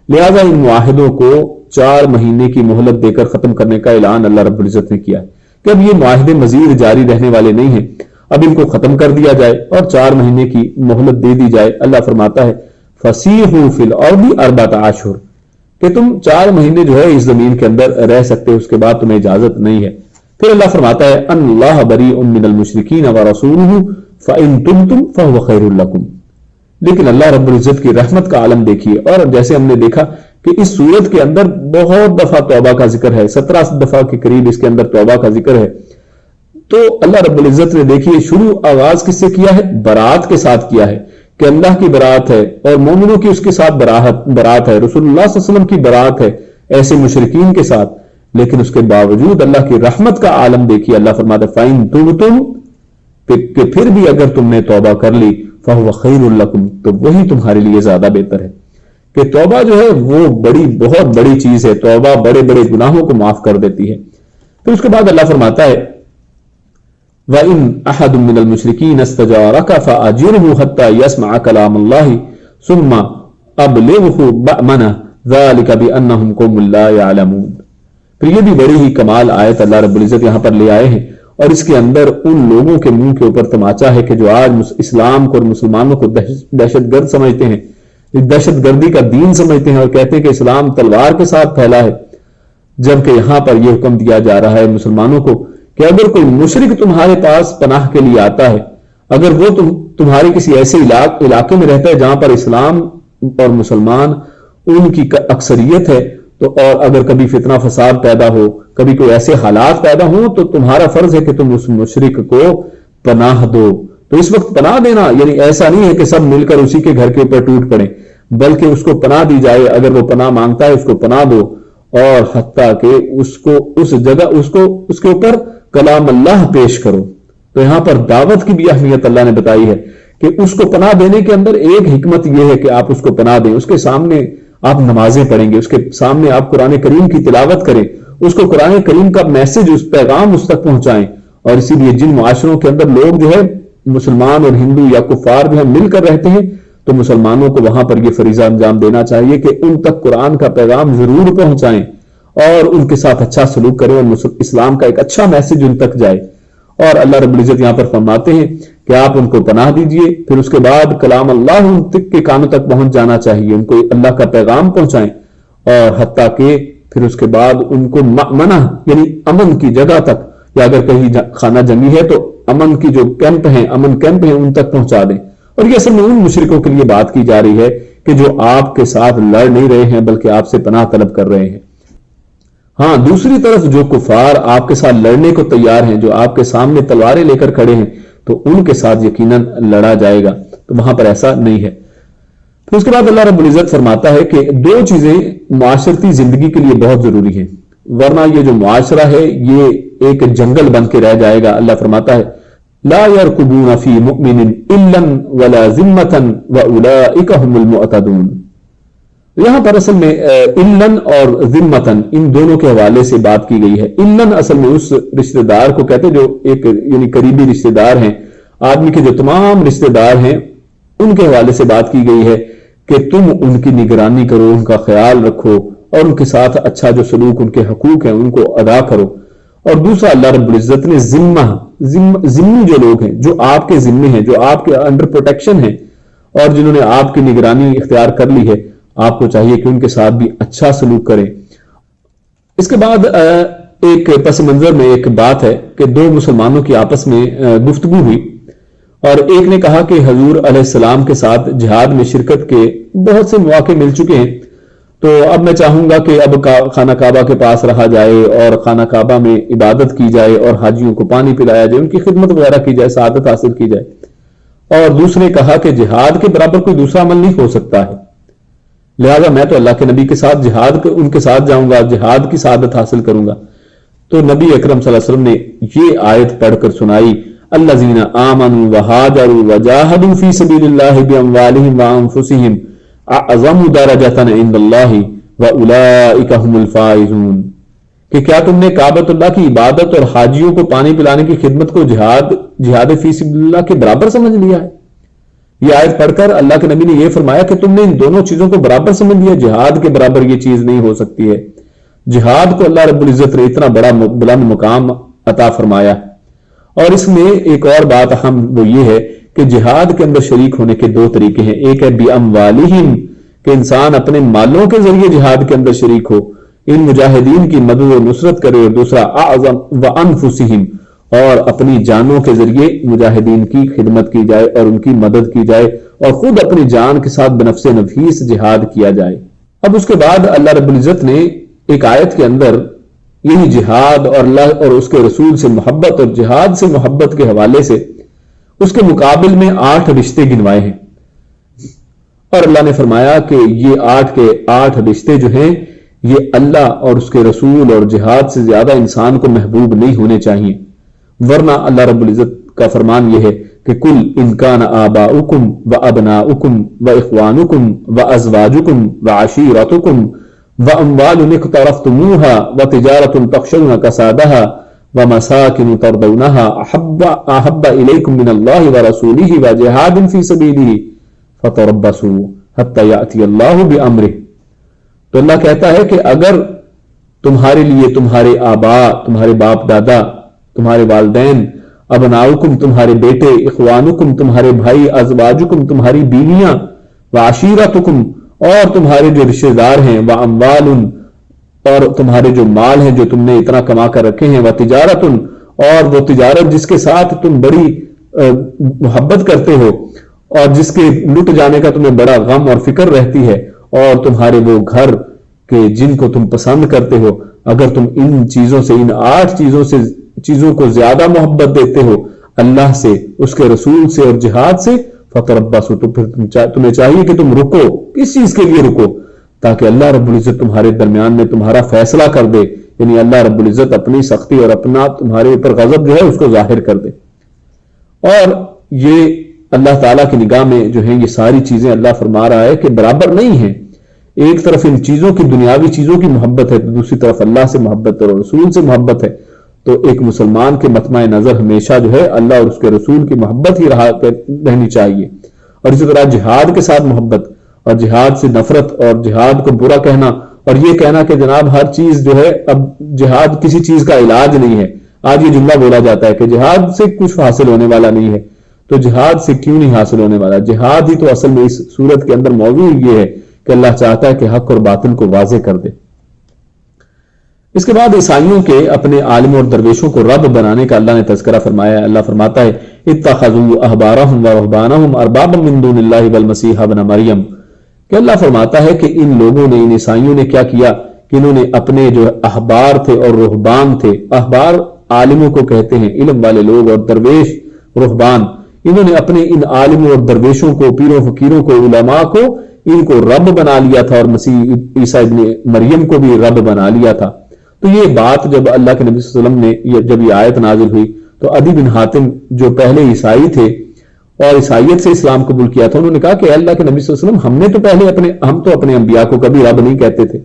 لہذا ان معاہدوں کو 4 مہینے کی مہلت دے کر ختم کرنے کا اعلان اللہ رب العزت نے کیا ہے کہ اب یہ معاہدے مزید جاری رہنے والے نہیں ہیں، اب ان کو ختم کر دیا جائے اور 4 مہینے کی مہلت دے دی جائے۔ اللہ فرماتا ہے فَسِیحُوا فِی الْأَرْضِ 4 اشہر، کہ تم 4 مہینے جو ہے اس زمین کے اندر رہ سکتے، اس کے بعد تمہیں اجازت نہیں ہے۔ پھر اللہ فرماتا ہے ان اللہ بریء من المشرکین ورسولہ فإن تبتم فهو خیر لکم۔ لیکن اللہ رب العزت کی رحمت کا عالم دیکھیے، اور جیسے ہم نے دیکھا کہ اس سورت کے اندر بہت دفعہ توبہ کا ذکر ہے، 17 دفعہ کے قریب اس کے اندر توبہ کا ذکر ہے۔ تو اللہ رب العزت نے دیکھیے شروع آغاز کس سے کیا ہے؟ برات کے ساتھ کیا ہے، کہ اللہ کی برات ہے اور مومنوں کی اس کے ساتھ برات ہے، رسول اللہ صلی اللہ علیہ وسلم کی برات ہے ایسے مشرکین کے ساتھ۔ لیکن اس کے باوجود اللہ کی رحمت کا عالم دیکھیے، اللہ فرماتا ہے فَإِن تُبْتُمْ، کہ پھر بھی اگر تم نے توبہ کر لی فَهُوَ خَيْرٌ لَكُمْ، تو وہی تمہارے لیے زیادہ بہتر ہے۔ کہ توبہ جو ہے وہ بہت بڑی چیز ہے، توبہ بڑے بڑے گناہوں کو معاف کر دیتی ہے۔ پھر اس کے بعد اللہ فرماتا ہے وَإِنْ أَحَدٌ مِّنَ الْمُشْرِكِينَ اسْتَجَارَكَ فَأَجِرْهُ حَتَّى يَسْمَعَ كَلَامَ اللَّهِ ثُمَّ أَبْلِغْهُ بَأْمَنَهُ ذَلِكَ بِأَنَّهُمْ قَوْمٌ لَا يَعْلَمُونَ۔ پھر یہ بھی بڑی ہی کمال آیت اللہ رب العزت یہاں پر لے آئے ہیں، اور اس کے اندر ان لوگوں کے منہ کے اوپر تماچا ہے کہ جو آج اسلام کو اور مسلمانوں کو دہشت گرد سمجھتے ہیں، دہشت گردی کا دین سمجھتے ہیں، اور کہتے ہیں کہ اسلام تلوار کے ساتھ پھیلا ہے، جبکہ یہاں پر یہ حکم دیا جا رہا ہے مسلمانوں کو کہ اگر کوئی مشرک تمہارے پاس پناہ کے لیے آتا ہے، اگر وہ تمہارے کسی ایسے علاقے میں رہتا ہے جہاں پر اسلام اور مسلمان ان کی اکثریت ہے، تو اور اگر کبھی فتنہ فساد پیدا ہو، کبھی کوئی ایسے حالات پیدا ہوں، تو تمہارا فرض ہے کہ تم اس مشرک کو پناہ دو۔ تو اس وقت پناہ دینا یعنی ایسا نہیں ہے کہ سب مل کر اسی کے گھر کے اوپر ٹوٹ پڑیں، بلکہ اس کو پناہ دی جائے، اگر وہ پناہ مانگتا ہے اس کو پناہ دو، اور حتیٰ کہ اس کو اس جگہ اس کے اوپر کلام اللہ پیش کرو۔ تو یہاں پر دعوت کی بھی اہمیت اللہ نے بتائی ہے کہ اس کو پناہ دینے کے اندر ایک حکمت یہ ہے کہ آپ اس کو پناہ دیں، اس کے سامنے آپ نمازیں پڑھیں گے، اس کے سامنے آپ قرآن کریم کی تلاوت کریں، اس کو قرآن کریم کا میسج، اس پیغام اس تک پہنچائیں۔ اور اسی لیے جن معاشروں کے اندر لوگ جو ہے مسلمان اور ہندو یا کفار جو ہے مل کر رہتے ہیں، تو مسلمانوں کو وہاں پر یہ فریضہ انجام دینا چاہیے کہ ان تک قرآن کا پیغام ضرور پہنچائیں اور ان کے ساتھ اچھا سلوک کریں، اور اسلام کا ایک اچھا میسج ان تک جائے۔ اور اللہ رب العزت یہاں پر فرماتے ہیں کہ آپ ان کو پناہ دیجئے، پھر اس کے بعد کلام اللہ ان تک کے کانوں تک پہنچ جانا چاہیے، ان کو اللہ کا پیغام پہنچائیں، اور حتیٰ کہ پھر اس کے بعد ان کو منع یعنی امن کی جگہ تک، یا اگر کہیں خانہ جنگی ہے تو امن کی جو کیمپ ہیں، امن کیمپ ہیں، ان تک پہنچا دیں۔ اور یہ اصل میں ان مشرکوں کے لیے بات کی جا رہی ہے کہ جو آپ کے ساتھ لڑ نہیں رہے ہیں بلکہ آپ سے پناہ طلب کر رہے ہیں۔ ہاں دوسری طرف جو کفار آپ کے ساتھ لڑنے کو تیار ہیں، جو آپ کے سامنے تلواریں لے کر کھڑے ہیں، تو ان کے ساتھ یقیناً لڑا جائے گا، تو وہاں پر ایسا نہیں ہے۔ پھر اس کے بعد اللہ رب العزت فرماتا ہے کہ 2 چیزیں معاشرتی زندگی کے لیے بہت ضروری ہیں، ورنہ یہ جو معاشرہ ہے یہ ایک جنگل بن کے رہ جائے گا۔ اللہ فرماتا ہے لا يرقبون في مؤمن الا ولا ذمة واولئك هم المعتدون۔ یہاں پر اصل میں الن اور ذمتن ان دونوں کے حوالے سے بات کی گئی ہے۔ الن اصل میں اس رشتہ دار کو کہتے ہیں جو ایک یعنی قریبی رشتہ دار ہیں، آدمی کے جو تمام رشتہ دار ہیں ان کے حوالے سے بات کی گئی ہے کہ تم ان کی نگرانی کرو، ان کا خیال رکھو، اور ان کے ساتھ اچھا جو سلوک ان کے حقوق ہیں ان کو ادا کرو۔ اور دوسرا اللہ رب العزت نے ذمہ جو لوگ ہیں، جو آپ کے ذمے ہیں، جو آپ کے انڈر پروٹیکشن ہیں، اور جنہوں نے آپ کی نگرانی اختیار کر لی ہے، آپ کو چاہیے کہ ان کے ساتھ بھی اچھا سلوک کریں۔ اس کے بعد ایک پس منظر میں ایک بات ہے کہ 2 مسلمانوں کی آپس میں گفتگو ہوئی، اور ایک نے کہا کہ حضور علیہ السلام کے ساتھ جہاد میں شرکت کے بہت سے مواقع مل چکے ہیں، تو اب میں چاہوں گا کہ اب خانہ کعبہ کے پاس رہا جائے اور خانہ کعبہ میں عبادت کی جائے اور حاجیوں کو پانی پلایا جائے، ان کی خدمت وغیرہ کی جائے، سعادت حاصل کی جائے۔ اور دوسرے کہا کہ جہاد کے برابر کوئی دوسرا عمل نہیں ہو سکتا ہے، لہذا میں تو اللہ کے نبی کے ساتھ ان کے ساتھ جاؤں گا، جہاد کی سعادت حاصل کروں گا۔ تو نبی اکرم صلی اللہ علیہ وسلم نے یہ آیت پڑھ کر سنائی الذین آمنوا وہاجروا وجاہدوا فی سبیل اللہ باموالہم وانفسہم اعظم درجۃ عند اللہ واولئک هم الفائزون، کہ کیا تم نے کعبۃ اللہ کی عبادت اور حاجیوں کو پانی پلانے کی خدمت کو جہاد فی سبیل اللہ کے برابر سمجھ لیا ہے؟ یہ آیت پڑھ کر اللہ کے نبی نے یہ فرمایا کہ تم نے ان دونوں چیزوں کو برابر سمجھ لیا، جہاد کے برابر یہ چیز نہیں ہو سکتی ہے۔ جہاد کو اللہ رب العزت نے اتنا بڑا بلند مقام عطا فرمایا. اور اس میں ایک اور بات اہم وہ یہ ہے کہ جہاد کے اندر شریک ہونے کے دو طریقے ہیں. ایک ہے بِأَمْوَالِهِمْ کہ انسان اپنے مالوں کے ذریعے جہاد کے اندر شریک ہو، ان مجاہدین کی مدد و نصرت کرے. اور دوسرا وَأَنفُسِهِمْ اور اپنی جانوں کے ذریعے مجاہدین کی خدمت کی جائے اور ان کی مدد کی جائے اور خود اپنی جان کے ساتھ بنفس نفیس جہاد کیا جائے. اب اس کے بعد اللہ رب العزت نے ایک آیت کے اندر یہی جہاد اور اللہ اور اس کے رسول سے محبت اور جہاد سے محبت کے حوالے سے اس کے مقابل میں 8 رشتے گنوائے ہیں. اور اللہ نے فرمایا کہ یہ 8 کے 8 رشتے جو ہیں یہ اللہ اور اس کے رسول اور جہاد سے زیادہ انسان کو محبوب نہیں ہونے چاہیے. ورنہ اللہ رب العزت کا فرمان یہ ہے کہ کل ان کان آباؤکم وابناؤکم واخوانکم وازواجکم وعشیرتکم واموال اقترفتموها وتجارة تخشون کسادها ومساکن ترضونها احب الیکم من اللہ ورسولہ وجہاد فی سبیلہ فتربصوا حتی یأتی اللہ بامرہ. تو اللہ کہتا ہے کہ اگر تمہارے لیے تمہارے آبا، تمہارے باپ دادا، تمہارے والدین، ابناؤکم تمہارے بیٹے، اخوانکم تمہارے بھائی، ازواجکم تمہاری بیویاں، وعشیرتکم اور تمہارے جو رشتہ دار ہیں، واموال اور تمہارے جو مال ہیں جو تم نے اتنا کما کر رکھے ہیں، وتجارت اور وہ تجارت جس کے ساتھ تم بڑی محبت کرتے ہو اور جس کے لٹ جانے کا تمہیں بڑا غم اور فکر رہتی ہے، اور تمہارے وہ گھر کہ جن کو تم پسند کرتے ہو، اگر تم ان چیزوں سے، ان 8 چیزوں کو زیادہ محبت دیتے ہو اللہ سے، اس کے رسول سے اور جہاد سے، فتربصوا تو پھر تمہیں چاہیے کہ تم رکو. کس چیز کے لیے رکو؟ تاکہ اللہ رب العزت تمہارے درمیان میں تمہارا فیصلہ کر دے. یعنی اللہ رب العزت اپنی سختی اور اپنا تمہارے اوپر غضب جو ہے اس کو ظاہر کر دے. اور یہ اللہ تعالیٰ کی نگاہ میں جو ہے یہ ساری چیزیں اللہ فرما رہا ہے کہ برابر نہیں ہیں. ایک طرف ان چیزوں کی، دنیاوی چیزوں کی محبت ہے، تو دوسری طرف اللہ سے محبت اور رسول سے محبت ہے. تو ایک مسلمان کے مطمع نظر ہمیشہ جو ہے اللہ اور اس کے رسول کی محبت ہی رہنی چاہیے. اور اسی طرح جہاد کے ساتھ محبت اور جہاد سے نفرت اور جہاد کو برا کہنا اور یہ کہنا کہ جناب ہر چیز جو ہے، اب جہاد کسی چیز کا علاج نہیں ہے. آج یہ جملہ بولا جاتا ہے کہ جہاد سے کچھ حاصل ہونے والا نہیں ہے. تو جہاد سے کیوں نہیں حاصل ہونے والا؟ جہاد ہی تو اصل میں اس صورت کے اندر موضوع یہ ہے کہ اللہ چاہتا ہے کہ حق اور باطل کو واضح کر دے. اس کے بعد عیسائیوں کے اپنے عالم اور درویشوں کو رب بنانے کا اللہ نے تذکرہ فرمایا ہے. اللہ فرماتا ہے اتخذوا احبارهم ورهبانهم اربابا من دون اللہ والمسیح ابن مریم، کہ اللہ فرماتا ہے کہ ان لوگوں نے، ان عیسائیوں نے کیا کیا کہ انہوں نے اپنے جو احبار تھے اور رہبان تھے، احبار عالموں کو کہتے ہیں، علم والے لوگ، اور درویش رہبان، انہوں نے اپنے ان عالموں اور درویشوں کو، پیروں فقیروں کو، علماء کو، ان کو رب بنا لیا تھا، اور مسیح عیسیٰ ابن مریم کو بھی رب بنا لیا تھا. تو یہ بات جب اللہ کے نبی صلی اللہ علیہ وسلم نے جب یہ آیت نازل ہوئی تو عدی بن حاتم جو پہلے عیسائی تھے اور عیسائیت سے اسلام قبول کیا تھا، انہوں نے کہا کہ اللہ کے نبی صلی اللہ علیہ وسلم ہم نے تو پہلے ہم تو اپنے انبیاء کو کبھی رب نہیں کہتے تھے،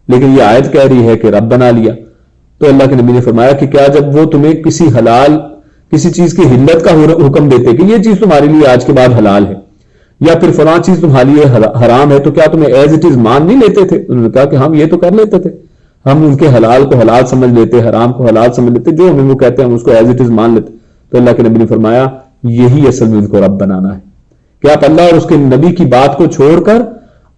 لیکن یہ آیت کہہ رہی ہے کہ رب بنا لیا. تو اللہ کے نبی نے فرمایا کہ کیا جب وہ تمہیں کسی چیز کی حلت کا حکم دیتے کہ یہ چیز تمہارے لیے آج کے بعد حلال ہے یا پھر فلاں چیز تمہارے لیے حرام ہے، تو کیا تمہیں ایز اٹ از مان نہیں لیتے تھے؟ انہوں نے کہا کہ ہم یہ تو کر لیتے تھے، ہم ان کے حلال کو حلال سمجھ لیتے، حرام کو حلال سمجھ لیتے، جو ہمیں وہ کہتے ہیں ہم اس کو ایز اٹ از مان لیتے. تو اللہ کے نبی نے فرمایا یہی اصل میں ان کو رب بنانا ہے کہ آپ اللہ اور اس کے نبی کی بات کو چھوڑ کر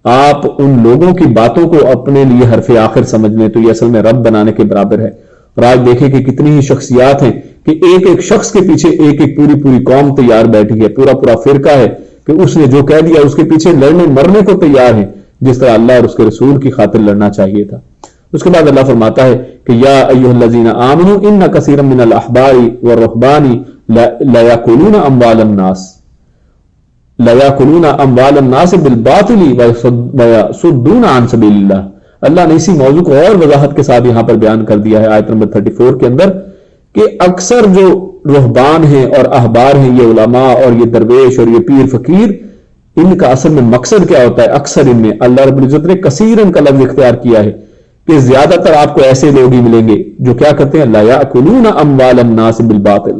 آپ ان لوگوں کی باتوں کو اپنے لیے حرف آخر سمجھ لیں، تو یہ اصل میں رب بنانے کے برابر ہے. اور آج دیکھیں کہ کتنی ہی شخصیات ہیں کہ ایک ایک شخص کے پیچھے ایک ایک پوری قوم تیار بیٹھی ہے، پورا فرقہ ہے کہ اس نے جو کہہ دیا اس کے پیچھے لڑنے مرنے کو تیار ہیں، جس طرح اللہ اور اس کے رسول کی خاطر لڑنا چاہیے تھا. اس کے بعد اللہ فرماتا ہے کہ یا ایھا الذین آمنوا ان کثیرا من الاحبار والرهبان لیاکلون اموال الناس بالباطل ویصدون عن سبیل اللہ. اللہ نے اسی موضوع کو اور وضاحت کے ساتھ یہاں پر بیان کر دیا ہے آیت نمبر 34 کے اندر کہ اکثر جو رہبان ہیں اور احبار ہیں، یہ علماء اور یہ درویش اور یہ پیر فقیر، ان کا اصل میں مقصد کیا ہوتا ہے؟ اکثر ان میں اللہ رب العزت نے کثیرن کا لفظ اختیار کیا ہے کہ زیادہ تر آپ کو ایسے لوگ ہی ملیں گے جو کیا کرتے ہیں، لا یاکلون اموال الناس بالباطل،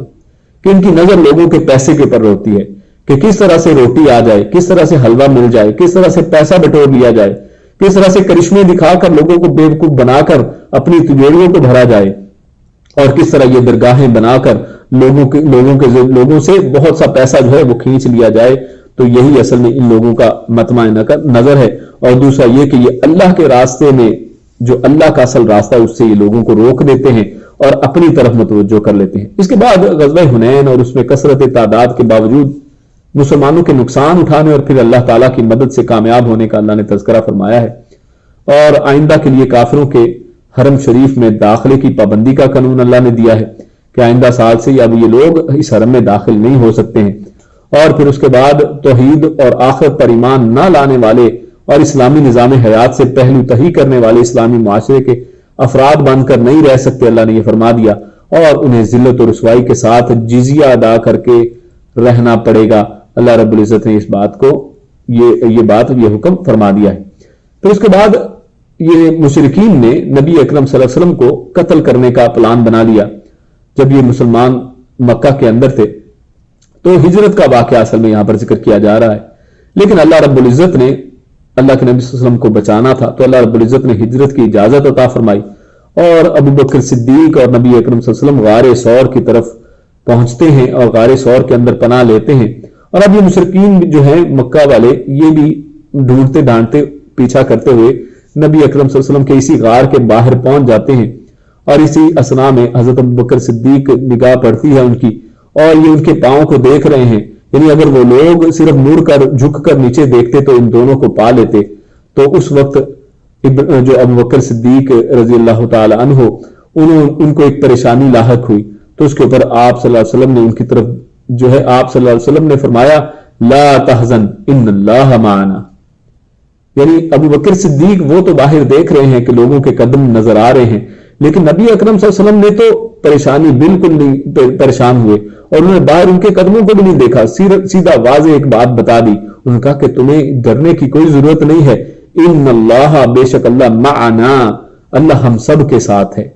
کہ ان کی نظر لوگوں کے پیسے کے اوپر ہوتی ہے کہ کس طرح سے روٹی آ جائے، کس طرح سے حلوہ مل جائے، کس طرح سے پیسہ بٹور لیا جائے، کس طرح سے کرشمے دکھا کر لوگوں کو بیوقوف بنا کر اپنی تجوریوں کو بھرا جائے، اور کس طرح یہ درگاہیں بنا کر لوگوں سے بہت سا پیسہ جو ہے وہ کھینچ لیا جائے. تو یہی اصل میں ان لوگوں کا مطمع نظر ہے. اور دوسرا یہ کہ یہ اللہ کے راستے میں جو اللہ کا اصل راستہ ہے اس سے یہ لوگوں کو روک دیتے ہیں اور اپنی طرف متوجہ کر لیتے ہیں. اس کے بعد غزوہ حنین اور اس میں کثرت تعداد کے باوجود مسلمانوں کے نقصان اٹھانے اور پھر اللہ تعالیٰ کی مدد سے کامیاب ہونے کا اللہ نے تذکرہ فرمایا ہے. اور آئندہ کے لیے کافروں کے حرم شریف میں داخلے کی پابندی کا قانون اللہ نے دیا ہے کہ آئندہ سال سے اب یہ لوگ اس حرم میں داخل نہیں ہو سکتے ہیں. اور پھر اس کے بعد توحید اور آخرت پر ایمان نہ لانے والے اور اسلامی نظام حیات سے پہلو تہی کرنے والے اسلامی معاشرے کے افراد بن کر نہیں رہ سکتے. اللہ نے یہ فرما دیا اور انہیں ذلت و رسوائی کے ساتھ جزیہ ادا کر کے رہنا پڑے گا. اللہ رب العزت نے اس بات کو یہ حکم فرما دیا ہے. پھر اس کے بعد یہ مشرکین نے نبی اکرم صلی اللہ علیہ وسلم کو قتل کرنے کا پلان بنا لیا. جب یہ مسلمان مکہ کے اندر تھے تو ہجرت کا واقعہ اصل میں یہاں پر ذکر کیا جا رہا ہے، لیکن اللہ رب العزت نے اللہ کے نبی صلی اللہ علیہ وسلم کو بچانا تھا تو اللہ رب العزت نے ہجرت کی اجازت عطا فرمائی اور ابو بکر صدیق اور نبی اکرم صلی اللہ علیہ وسلم غار ثور کی طرف پہنچتے ہیں اور غار ثور کے اندر پناہ لیتے ہیں. اور اب یہ مشرکین جو ہیں مکہ والے یہ بھی ڈھونڈتے ڈانٹتے پیچھا کرتے ہوئے نبی اکرم صلی اللہ علیہ وسلم کے اسی غار کے باہر پہنچ جاتے ہیں. اور اسی اسنا میں حضرت ابو بکر صدیق نگاہ پڑتی ہے ان کی اور یہ ان کے پاؤں کو دیکھ رہے ہیں. یعنی اگر وہ لوگ صرف مڑ کر جھک کر نیچے دیکھتے تو ان دونوں کو پا لیتے. تو اس وقت جو ابو بکر صدیق رضی اللہ تعالی عنہ ان کو ایک پریشانی لاحق ہوئی. تو اس کے اوپر آپ صلی اللہ علیہ وسلم نے ان کی طرف جو ہے آپ صلی اللہ علیہ وسلم نے فرمایا لا تحزن ان اللہ معنا. یعنی ابو بکر صدیق وہ تو باہر دیکھ رہے ہیں کہ لوگوں کے قدم نظر آ رہے ہیں، لیکن نبی اکرم صلی اللہ علیہ وسلم نے تو پریشانی بالکل نہیں پریشان ہوئے اور انہوں نے باہر ان کے قدموں کو بھی نہیں دیکھا، سیدھا واضح ایک بات بتا دی. انہوں نے کہا کہ تمہیں ڈرنے کی کوئی ضرورت نہیں ہے، ان اللہ بے شک اللہ معنا، اللہ ہم سب کے ساتھ ہے.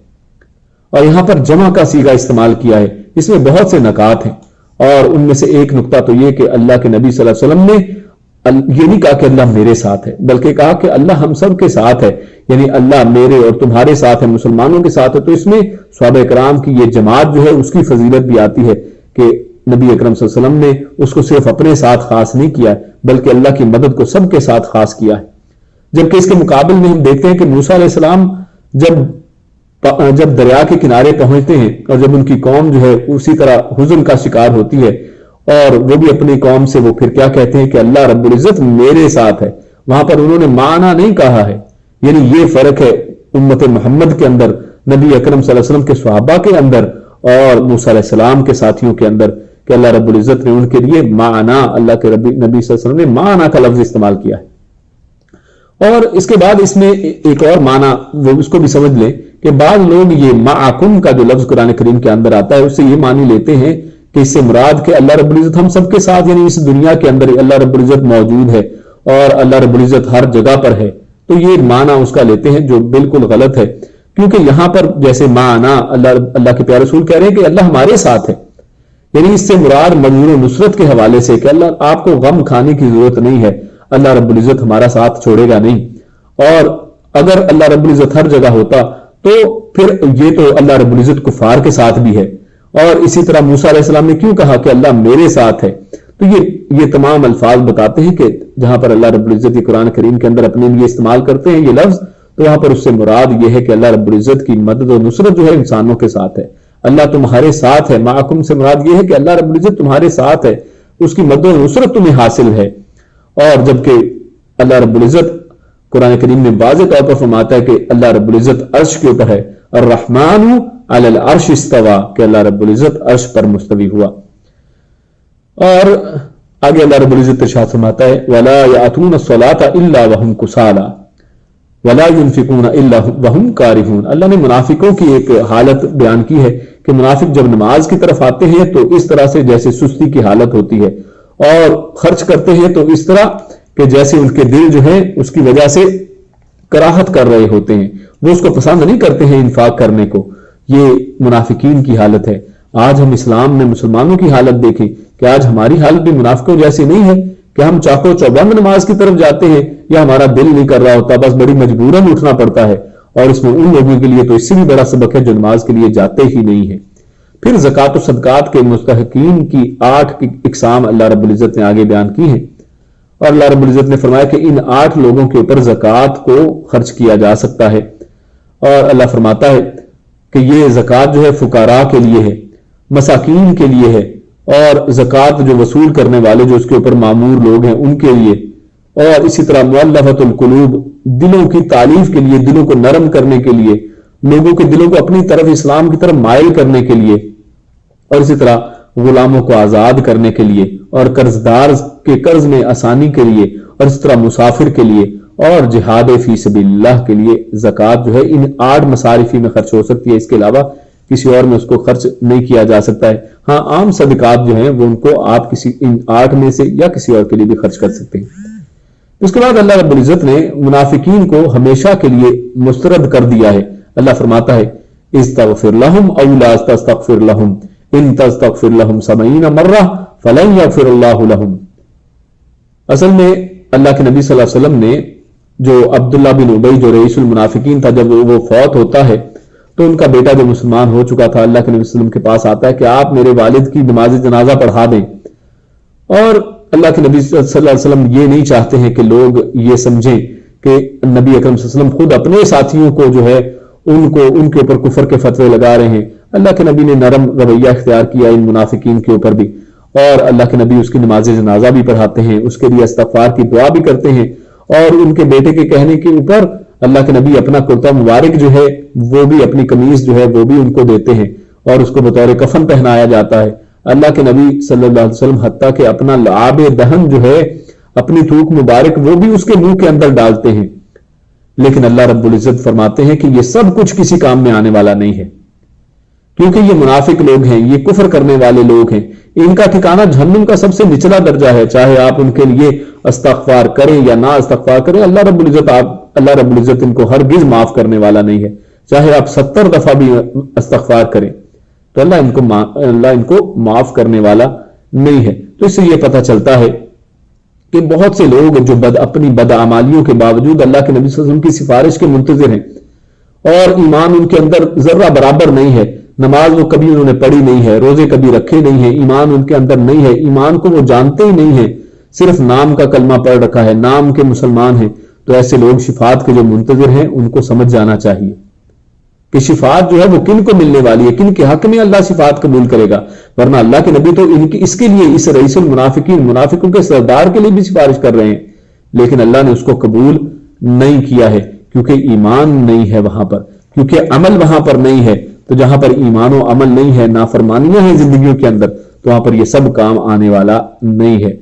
اور یہاں پر جمع کا صیغہ استعمال کیا ہے. اس میں بہت سے نکات ہیں اور ان میں سے ایک نقطہ تو یہ کہ اللہ کے نبی صلی اللہ علیہ وسلم نے یہ نہیں کہا کہ اللہ میرے ساتھ ہے، بلکہ کہا کہ اللہ ہم سب کے ساتھ ہے. یعنی اللہ میرے اور تمہارے ساتھ ہے، مسلمانوں کے ساتھ ہے. تو اس میں صحابہ کرام کی یہ جماعت جو ہے اس کی فضیلت بھی آتی ہے کہ نبی اکرم صلی اللہ علیہ وسلم نے اس کو صرف اپنے ساتھ خاص نہیں کیا ہے بلکہ اللہ کی مدد کو سب کے ساتھ خاص کیا ہے. جبکہ اس کے مقابل میں ہم دیکھتے ہیں کہ موسیٰ علیہ السلام جب دریا کے کنارے پہنچتے ہیں اور جب ان کی قوم جو ہے اسی طرح حزن کا شکار ہوتی ہے اور وہ بھی اپنی قوم سے وہ پھر کیا کہتے ہیں کہ اللہ رب العزت میرے ساتھ ہے، وہاں پر انہوں نے معنی نہیں کہا ہے. یعنی یہ فرق ہے امت محمد کے اندر، نبی اکرم صلی اللہ علیہ وسلم کے صحابہ کے اندر اور موسیٰ علیہ السلام کے ساتھیوں کے اندر کہ اللہ رب العزت نے ان کے لیے معنی، اللہ کے نبی صلی اللہ علیہ وسلم نے معنی کا لفظ استعمال کیا ہے. اور اس کے بعد اس میں ایک اور معنی وہ اس کو بھی سمجھ لیں کہ بعض لوگ یہ معکم کا جو لفظ قرآن کریم کے اندر آتا ہے اس سے یہ معنی لیتے ہیں کہ اس سے مراد کہ اللہ رب العزت ہم سب کے ساتھ، یعنی اس دنیا کے اندر اللہ رب العزت موجود ہے اور اللہ رب العزت ہر جگہ پر ہے. تو یہ معنی اس کا لیتے ہیں جو بالکل غلط ہے، کیونکہ یہاں پر جیسے معنی اللہ کے پیارے رسول کہہ رہے ہیں کہ اللہ ہمارے ساتھ ہے، یعنی اس سے مراد مجبور و نصرت کے حوالے سے کہ اللہ آپ کو غم کھانے کی ضرورت نہیں ہے، اللہ رب العزت ہمارا ساتھ چھوڑے گا نہیں. اور اگر اللہ رب العزت ہر جگہ ہوتا تو پھر یہ تو اللہ رب العزت کفار کے ساتھ بھی ہے. اور اسی طرح موسیٰ علیہ السلام نے کیوں کہا کہ اللہ میرے ساتھ ہے؟ تو یہ تمام الفاظ بتاتے ہیں کہ جہاں پر اللہ رب العزت کی قرآن کریم کے اندر اپنے لیے استعمال کرتے ہیں یہ لفظ، تو وہاں پر اس سے مراد یہ ہے کہ اللہ رب العزت کی مدد و نصرت جو ہے انسانوں کے ساتھ ہے. اللہ تمہارے ساتھ ہے، معکم سے مراد یہ ہے کہ اللہ رب العزت تمہارے ساتھ ہے، اس کی مدد و نصرت تمہیں حاصل ہے. اور جبکہ اللہ رب العزت قرآن کریم میں واضح طور پر فرماتا ہے کہ اللہ رب العزت عرش کے اوپر ہے، الرحمن علی العرش استوى، کہ اللہ رب العزت عرش پر مستوی ہوا. اور آگے اللہ رب العزت ارشاد فرماتا ہے وَلَا يَأْتُونَ الصَّلَاةَ إِلَّا وَهُمْ كُسَالَىٰ وَلَا يُنْفِقُونَ إِلَّا وَهُمْ كَارِهُونَ. اللہ نے منافقوں کی ایک حالت بیان کی ہے کہ منافق جب نماز کی طرف آتے ہیں تو اس طرح سے جیسے سستی کی حالت ہوتی ہے، اور خرچ کرتے ہیں تو اس طرح کہ جیسے ان کے دل جو ہے اس کی وجہ سے کراہت کر رہے ہوتے ہیں، وہ اس کو پسند نہیں کرتے ہیں انفاق کرنے کو. یہ منافقین کی حالت ہے. آج ہم اسلام میں مسلمانوں کی حالت دیکھیں کہ آج ہماری حالت بھی منافقوں جیسی نہیں ہے کہ ہم چاقو چوبند نماز کی طرف جاتے ہیں یا ہمارا دل نہیں کر رہا ہوتا، بس بڑی مجبوراً اٹھنا پڑتا ہے، اور اس میں ان لوگوں کے لیے تو اس سے بھی بڑا سبق ہے جو نماز کے لیے جاتے ہی نہیں ہیں۔ پھر زکوٰۃ و صدقات کے مستحقین کی 8 اقسام اللہ رب العزت نے آگے بیان کی ہیں، اور اللہ رب العزت نے فرمایا کہ ان 8 لوگوں کے اوپر زکوٰۃ کو خرچ کیا جا سکتا ہے، اور اللہ فرماتا ہے کہ یہ زکوٰۃ جو ہے فقراء کے لیے ہے، مساکین کے لیے ہے، اور زکوٰۃ جو وصول کرنے والے جو اس کے اوپر مامور لوگ ہیں ان کے لیے، اور اسی طرح مؤلفۃ القلوب دلوں کی تالیف کے لیے، دلوں کو نرم کرنے کے لیے، لوگوں کے دلوں کو اپنی طرف اسلام کی طرف مائل کرنے کے لیے، اور اسی طرح غلاموں کو آزاد کرنے کے لیے، اور قرض دار کے قرض میں آسانی کے لیے، اور اس طرح مسافر کے لیے، اور جہاد فی سبیل اللہ کے لیے زکوٰۃ جو ہے ان 8 مصارفی میں خرچ ہو سکتی ہے، اس کے علاوہ کسی اور میں اس کو خرچ نہیں کیا جا سکتا ہے۔ ہاں عام صدقات جو ہیں وہ ان کو آپ کسی ان 8 میں سے یا کسی اور کے لیے بھی خرچ کر سکتے ہیں۔ اس کے بعد اللہ رب العزت نے منافقین کو ہمیشہ کے لیے مسترد کر دیا ہے۔ اللہ فرماتا ہے استغفر لهم او لا تستغفر لهم ان تستغفر لهم 70 مرہ فلن یغفر اللہ لهم۔ اصل میں اللہ کے نبی صلی اللہ علیہ وسلم نے جو عبداللہ بن ابی جو رئیس المنافقین تھا، جب وہ فوت ہوتا ہے تو ان کا بیٹا جو مسلمان ہو چکا تھا اللہ کے نبی صلی اللہ علیہ وسلم کے پاس آتا ہے کہ آپ میرے والد کی نماز جنازہ پڑھا دیں، اور اللہ کے نبی صلی اللہ علیہ وسلم یہ نہیں چاہتے ہیں کہ لوگ یہ سمجھیں کہ نبی اکرم صلی اللہ علیہ وسلم خود اپنے ساتھیوں کو جو ہے ان کے اوپر کفر کے فتوے لگا رہے ہیں۔ اللہ کے نبی نے نرم رویہ اختیار کیا ان منافقین کے اوپر بھی، اور اللہ کے نبی اس کی نماز جنازہ بھی پڑھاتے ہیں، اس کے لیے استغفار کی دعا بھی کرتے ہیں، اور ان کے بیٹے کے کہنے کے اوپر اللہ کے نبی اپنا کرتا مبارک جو ہے وہ بھی، اپنی قمیض جو ہے وہ بھی ان کو دیتے ہیں، اور اس کو بطور کفن پہنایا جاتا ہے۔ اللہ کے نبی صلی اللہ علیہ وسلم حتیٰ کہ اپنا لعاب دہن جو ہے، اپنی تھوک مبارک وہ بھی اس کے منہ کے اندر ڈالتے ہیں، لیکن اللہ رب العزت فرماتے ہیں کہ یہ سب کچھ کسی کام میں آنے والا نہیں ہے، کیونکہ یہ منافق لوگ ہیں، یہ کفر کرنے والے لوگ ہیں، ان کا ٹھکانہ جہنم کا سب سے نچلا درجہ ہے، چاہے آپ ان کے لیے استغفار کریں یا نہ استغفار کریں، اللہ رب العزت ان کو ہرگز معاف کرنے والا نہیں ہے، چاہے آپ 70 دفعہ بھی استغفار کریں تو اللہ ان کو معاف کرنے والا نہیں ہے۔ تو اس سے یہ پتہ چلتا ہے کہ بہت سے لوگ جو اپنی بدعمالیوں کے باوجود اللہ کے نبی صلی اللہ علیہ وسلم کی سفارش کے منتظر ہیں، اور ایمان ان کے اندر ذرہ برابر نہیں ہے، نماز وہ کبھی انہوں نے پڑھی نہیں ہے، روزے کبھی رکھے نہیں ہیں، ایمان ان کے اندر نہیں ہے، ایمان کو وہ جانتے ہی نہیں ہیں، صرف نام کا کلمہ پڑھ رکھا ہے، نام کے مسلمان ہیں، تو ایسے لوگ شفاعت کے جو منتظر ہیں ان کو سمجھ جانا چاہیے کہ شفاعت جو ہے وہ کن کو ملنے والی ہے، کن کے حق میں اللہ شفاعت قبول کرے گا، ورنہ اللہ کے نبی تو اس کے لیے، اس رئیس المنافقین، منافقوں کے سردار کے لیے بھی سفارش کر رہے ہیں، لیکن اللہ نے اس کو قبول نہیں کیا ہے، کیونکہ ایمان نہیں ہے وہاں پر، کیونکہ عمل وہاں پر نہیں ہے۔ تو جہاں پر ایمان و عمل نہیں ہے، نافرمانیاں ہیں زندگیوں کے اندر، تو وہاں پر یہ سب کام آنے والا نہیں ہے۔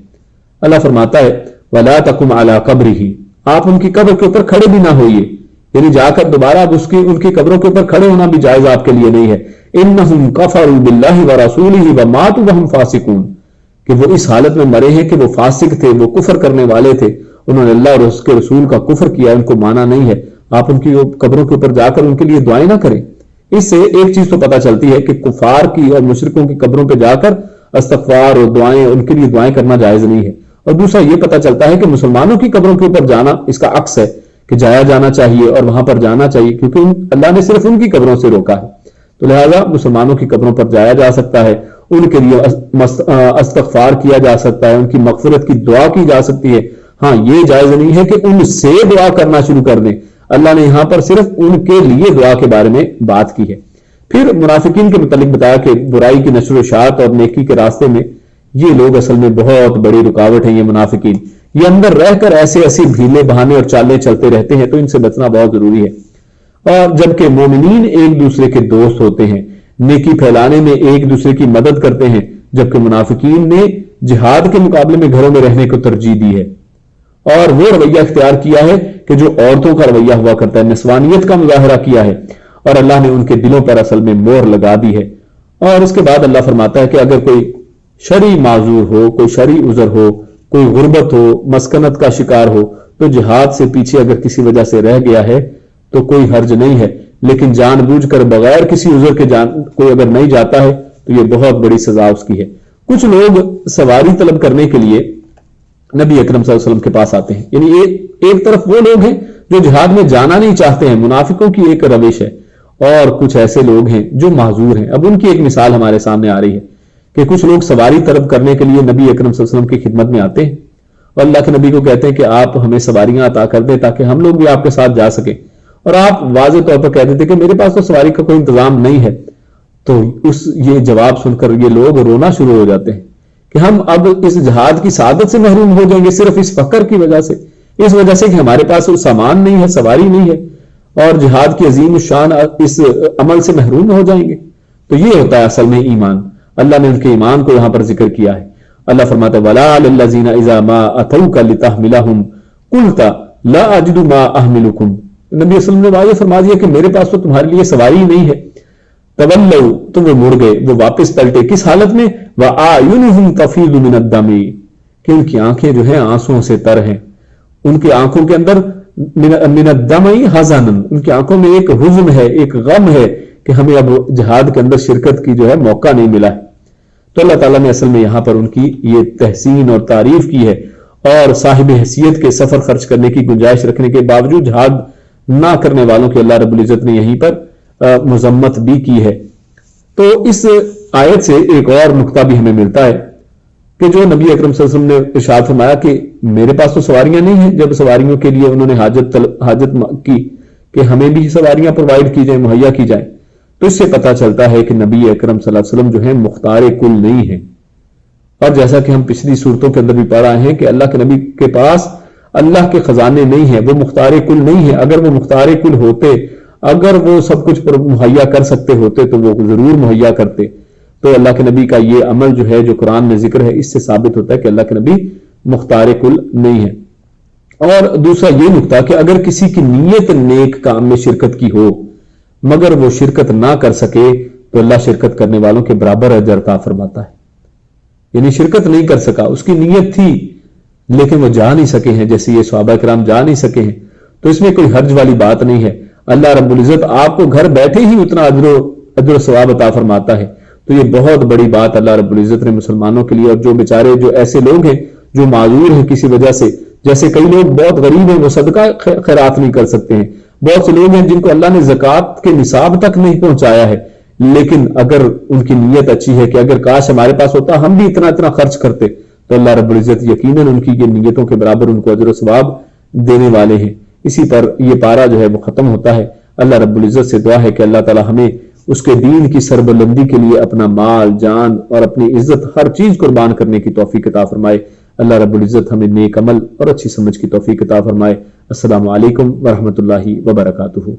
اللہ فرماتا ہے وَلَا تَقُمْ عَلَىٰ قَبْرِهِ، آپ ان کی قبر کے اوپر کھڑے بھی نہ ہوئیے، یعنی جا کر دوبارہ اب ان کی قبروں کے اوپر کھڑے ہونا بھی جائز آپ کے لیے نہیں ہے۔ إِنَّهُمْ كَفَرُوا بِاللَّهِ وَرَسُولِهِ وَمَاتُوا وَهُمْ فَاسِقُونَ، کہ وہ اس حالت میں مرے ہیں کہ وہ فاسق تھے، وہ کفر کرنے والے تھے، انہوں نے اللہ اور اس کے رسول کا کفر کیا، ان کو مانا نہیں ہے۔ آپ ان کی قبروں کے اوپر جا کر ان کے لیے دعائیں نہ کریں۔ اس سے ایک چیز تو پتہ چلتی ہے کہ کفار کی اور مشرکوں کی قبروں پہ جا کر استغفار اور دعائیں، ان کے لیے دعائیں کرنا جائز نہیں ہے، اور دوسرا یہ پتہ چلتا ہے کہ مسلمانوں کی قبروں کے اوپر جانا اس کا عکس ہے کہ جایا جانا چاہیے اور وہاں پر جانا چاہیے، کیونکہ اللہ نے صرف ان کی قبروں سے روکا ہے، تو لہذا مسلمانوں کی قبروں پر جایا جا سکتا ہے، ان کے لیے استغفار کیا جا سکتا ہے، ان کی مغفرت کی دعا کی جا سکتی ہے۔ ہاں یہ جائز نہیں ہے کہ ان سے دعا کرنا شروع کر دیں، اللہ نے یہاں پر صرف ان کے لیے دعا کے بارے میں بات کی ہے۔ پھر منافقین کے متعلق بتایا کہ برائی کی نشر و اشاعت اور نیکی کے راستے میں یہ لوگ اصل میں بہت بڑی رکاوٹ ہیں، یہ منافقین، یہ اندر رہ کر ایسے بھیلے بہانے اور چالیں چلتے رہتے ہیں، تو ان سے بچنا بہت ضروری ہے۔ اور جبکہ مومنین ایک دوسرے کے دوست ہوتے ہیں، نیکی پھیلانے میں ایک دوسرے کی مدد کرتے ہیں، جبکہ منافقین نے جہاد کے مقابلے میں گھروں میں رہنے کو ترجیح دی ہے، اور وہ رویہ اختیار کیا ہے کہ جو عورتوں کا رویہ ہوا کرتا ہے، نسوانیت کا مظاہرہ کیا ہے، اور اللہ نے ان کے دلوں پر اصل میں مہر لگا دی ہے۔ اور اس کے بعد اللہ فرماتا ہے کہ اگر کوئی شرعی معذور ہو، کوئی شرعی عذر ہو، کوئی غربت ہو، مسکنت کا شکار ہو، تو جہاد سے پیچھے اگر کسی وجہ سے رہ گیا ہے تو کوئی حرج نہیں ہے، لیکن جان بوجھ کر بغیر کسی عذر کے کوئی اگر نہیں جاتا ہے تو یہ بہت بڑی سزا اس کی ہے۔ کچھ لوگ سواری طلب کرنے کے لیے نبی اکرم صلی اللہ علیہ وسلم کے پاس آتے ہیں، یعنی یہ ایک طرف وہ لوگ ہیں جو جہاد میں جانا نہیں چاہتے ہیں، منافقوں کی ایک روش ہے، اور کچھ ایسے لوگ ہیں جو معذور ہیں۔ اب ان کی ایک مثال ہمارے سامنے آ رہی ہے کہ کچھ لوگ سواری طلب کرنے کے لیے نبی اکرم صلی اللہ علیہ وسلم کی خدمت میں آتے ہیں اور اللہ کے نبی کو کہتے ہیں کہ آپ ہمیں سواریاں عطا کر دیں تاکہ ہم لوگ بھی آپ کے ساتھ جا سکیں، اور آپ واضح طور پر کہہ دیتے کہ میرے پاس تو سواری کا کوئی انتظام نہیں ہے۔ تو یہ جواب سن کر یہ لوگ رونا شروع ہو جاتے ہیں کہ ہم اب اس جہاد کی سعادت سے محروم ہو جائیں گے صرف اس فقر کی وجہ سے، اس وجہ سے کہ ہمارے پاس وہ سامان نہیں ہے، سواری نہیں ہے، اور جہاد کی عظیم الشان اس عمل سے محروم ہو جائیں گے۔ تو یہ ہوتا ہے اصل میں ایمان۔ اللہ نے ان کے ایمان کو یہاں پر ذکر کیا ہے۔ اللہ فرماتا ہے وَلَا لِلَّذِينَ إِذَا مَا أَتَوْكَ لِتَحْمِلَهُمْ قُلْتَ لَا أَجِدُ مَا أَحْمِلُكُمْ، نبی صلی اللہ علیہ وسلم نے واضح فرما دیا کہ میرے پاس تو تمہارے لیے سواری نہیں ہے۔ تولوا، تو وہ مڑ گئے، وہ واپس پلٹے، کس حالت میں؟ وَأَعْيُنُهُمْ تَفِيضُ مِنَ الدَّمِ، کہ ان کی آنکھیں جو ہیں آنسوں سے تر ہیں، ان کی آنکھوں کے اندر من الدمع حزنا، ان کی آنکھوں میں ایک حزن ہے، ایک غم ہے کہ ہمیں اب جہاد کے اندر شرکت کی جو ہے موقع نہیں ملا ہے۔ تو اللہ تعالیٰ نے اصل میں یہاں پر ان کی یہ تحسین اور تعریف کی ہے، اور صاحب حیثیت کے سفر خرچ کرنے کی گنجائش رکھنے کے باوجود جہاد نہ کرنے والوں کی اللہ رب العزت نے یہیں پر مذمت بھی کی ہے۔ تو اس آیت سے ایک اور نقطہ بھی ہمیں ملتا ہے کہ جو نبی اکرم صلی اللہ علیہ وسلم نے ارشاد فرمایا کہ میرے پاس تو سواریاں نہیں ہیں، جب سواریوں کے لیے انہوں نے حاجت کی کہ ہمیں بھی سواریاں پرووائڈ کی جائیں، مہیا کی جائیں، تو اس سے پتہ چلتا ہے کہ نبی اکرم صلی اللہ علیہ وسلم جو ہیں مختار کل نہیں ہیں۔ اور جیسا کہ ہم پچھلی صورتوں کے اندر بھی پڑھ رہے ہیں کہ اللہ کے نبی کے پاس اللہ کے خزانے نہیں ہیں، وہ مختار کل نہیں ہے۔ اگر وہ مختار کل ہوتے، اگر وہ سب کچھ مہیا کر سکتے ہوتے تو وہ ضرور مہیا کرتے۔ تو اللہ کے نبی کا یہ عمل جو ہے جو قرآن میں ذکر ہے، اس سے ثابت ہوتا ہے کہ اللہ کے نبی مختار کل نہیں ہے۔ اور دوسرا یہ نقطہ کہ اگر کسی کی نیت نیک کام میں شرکت کی ہو مگر وہ شرکت نہ کر سکے تو اللہ شرکت کرنے والوں کے برابر اجر عطا فرماتا ہے۔ یعنی شرکت نہیں کر سکا، اس کی نیت تھی لیکن وہ جا نہیں سکے ہیں، جیسے یہ صحابہ کرام جا نہیں سکے ہیں، تو اس میں کوئی حرج والی بات نہیں ہے۔ اللہ رب العزت آپ کو گھر بیٹھے ہی اتنا اجر و ثواب عطا فرماتا ہے۔ تو یہ بہت بڑی بات اللہ رب العزت نے مسلمانوں کے لیے، اور جو بیچارے جو ایسے لوگ ہیں جو معذور ہیں کسی وجہ سے، جیسے کئی لوگ بہت غریب ہیں، وہ صدقہ خیرات نہیں کر سکتے ہیں، بہت سے لوگ ہیں جن کو اللہ نے زکوٰۃ کے نصاب تک نہیں پہنچایا ہے، لیکن اگر ان کی نیت اچھی ہے کہ اگر کاش ہمارے پاس ہوتا ہم بھی اتنا اتنا خرچ کرتے، تو اللہ رب العزت یقیناً ان کی یہ نیتوں کے برابر ان کو اجر و ثواب دینے والے ہیں۔ اسی پر یہ پارہ جو ہے وہ ختم ہوتا ہے۔ اللہ رب العزت سے دعا ہے کہ اللہ تعالی ہمیں اس کے دین کی سربلندی کے لیے اپنا مال، جان اور اپنی عزت ہر چیز قربان کرنے کی توفیق عطا فرمائے۔ اللہ رب العزت ہمیں نیک عمل اور اچھی سمجھ کی توفیق عطا فرمائے۔ السلام علیکم ورحمۃ اللہ وبرکاتہ۔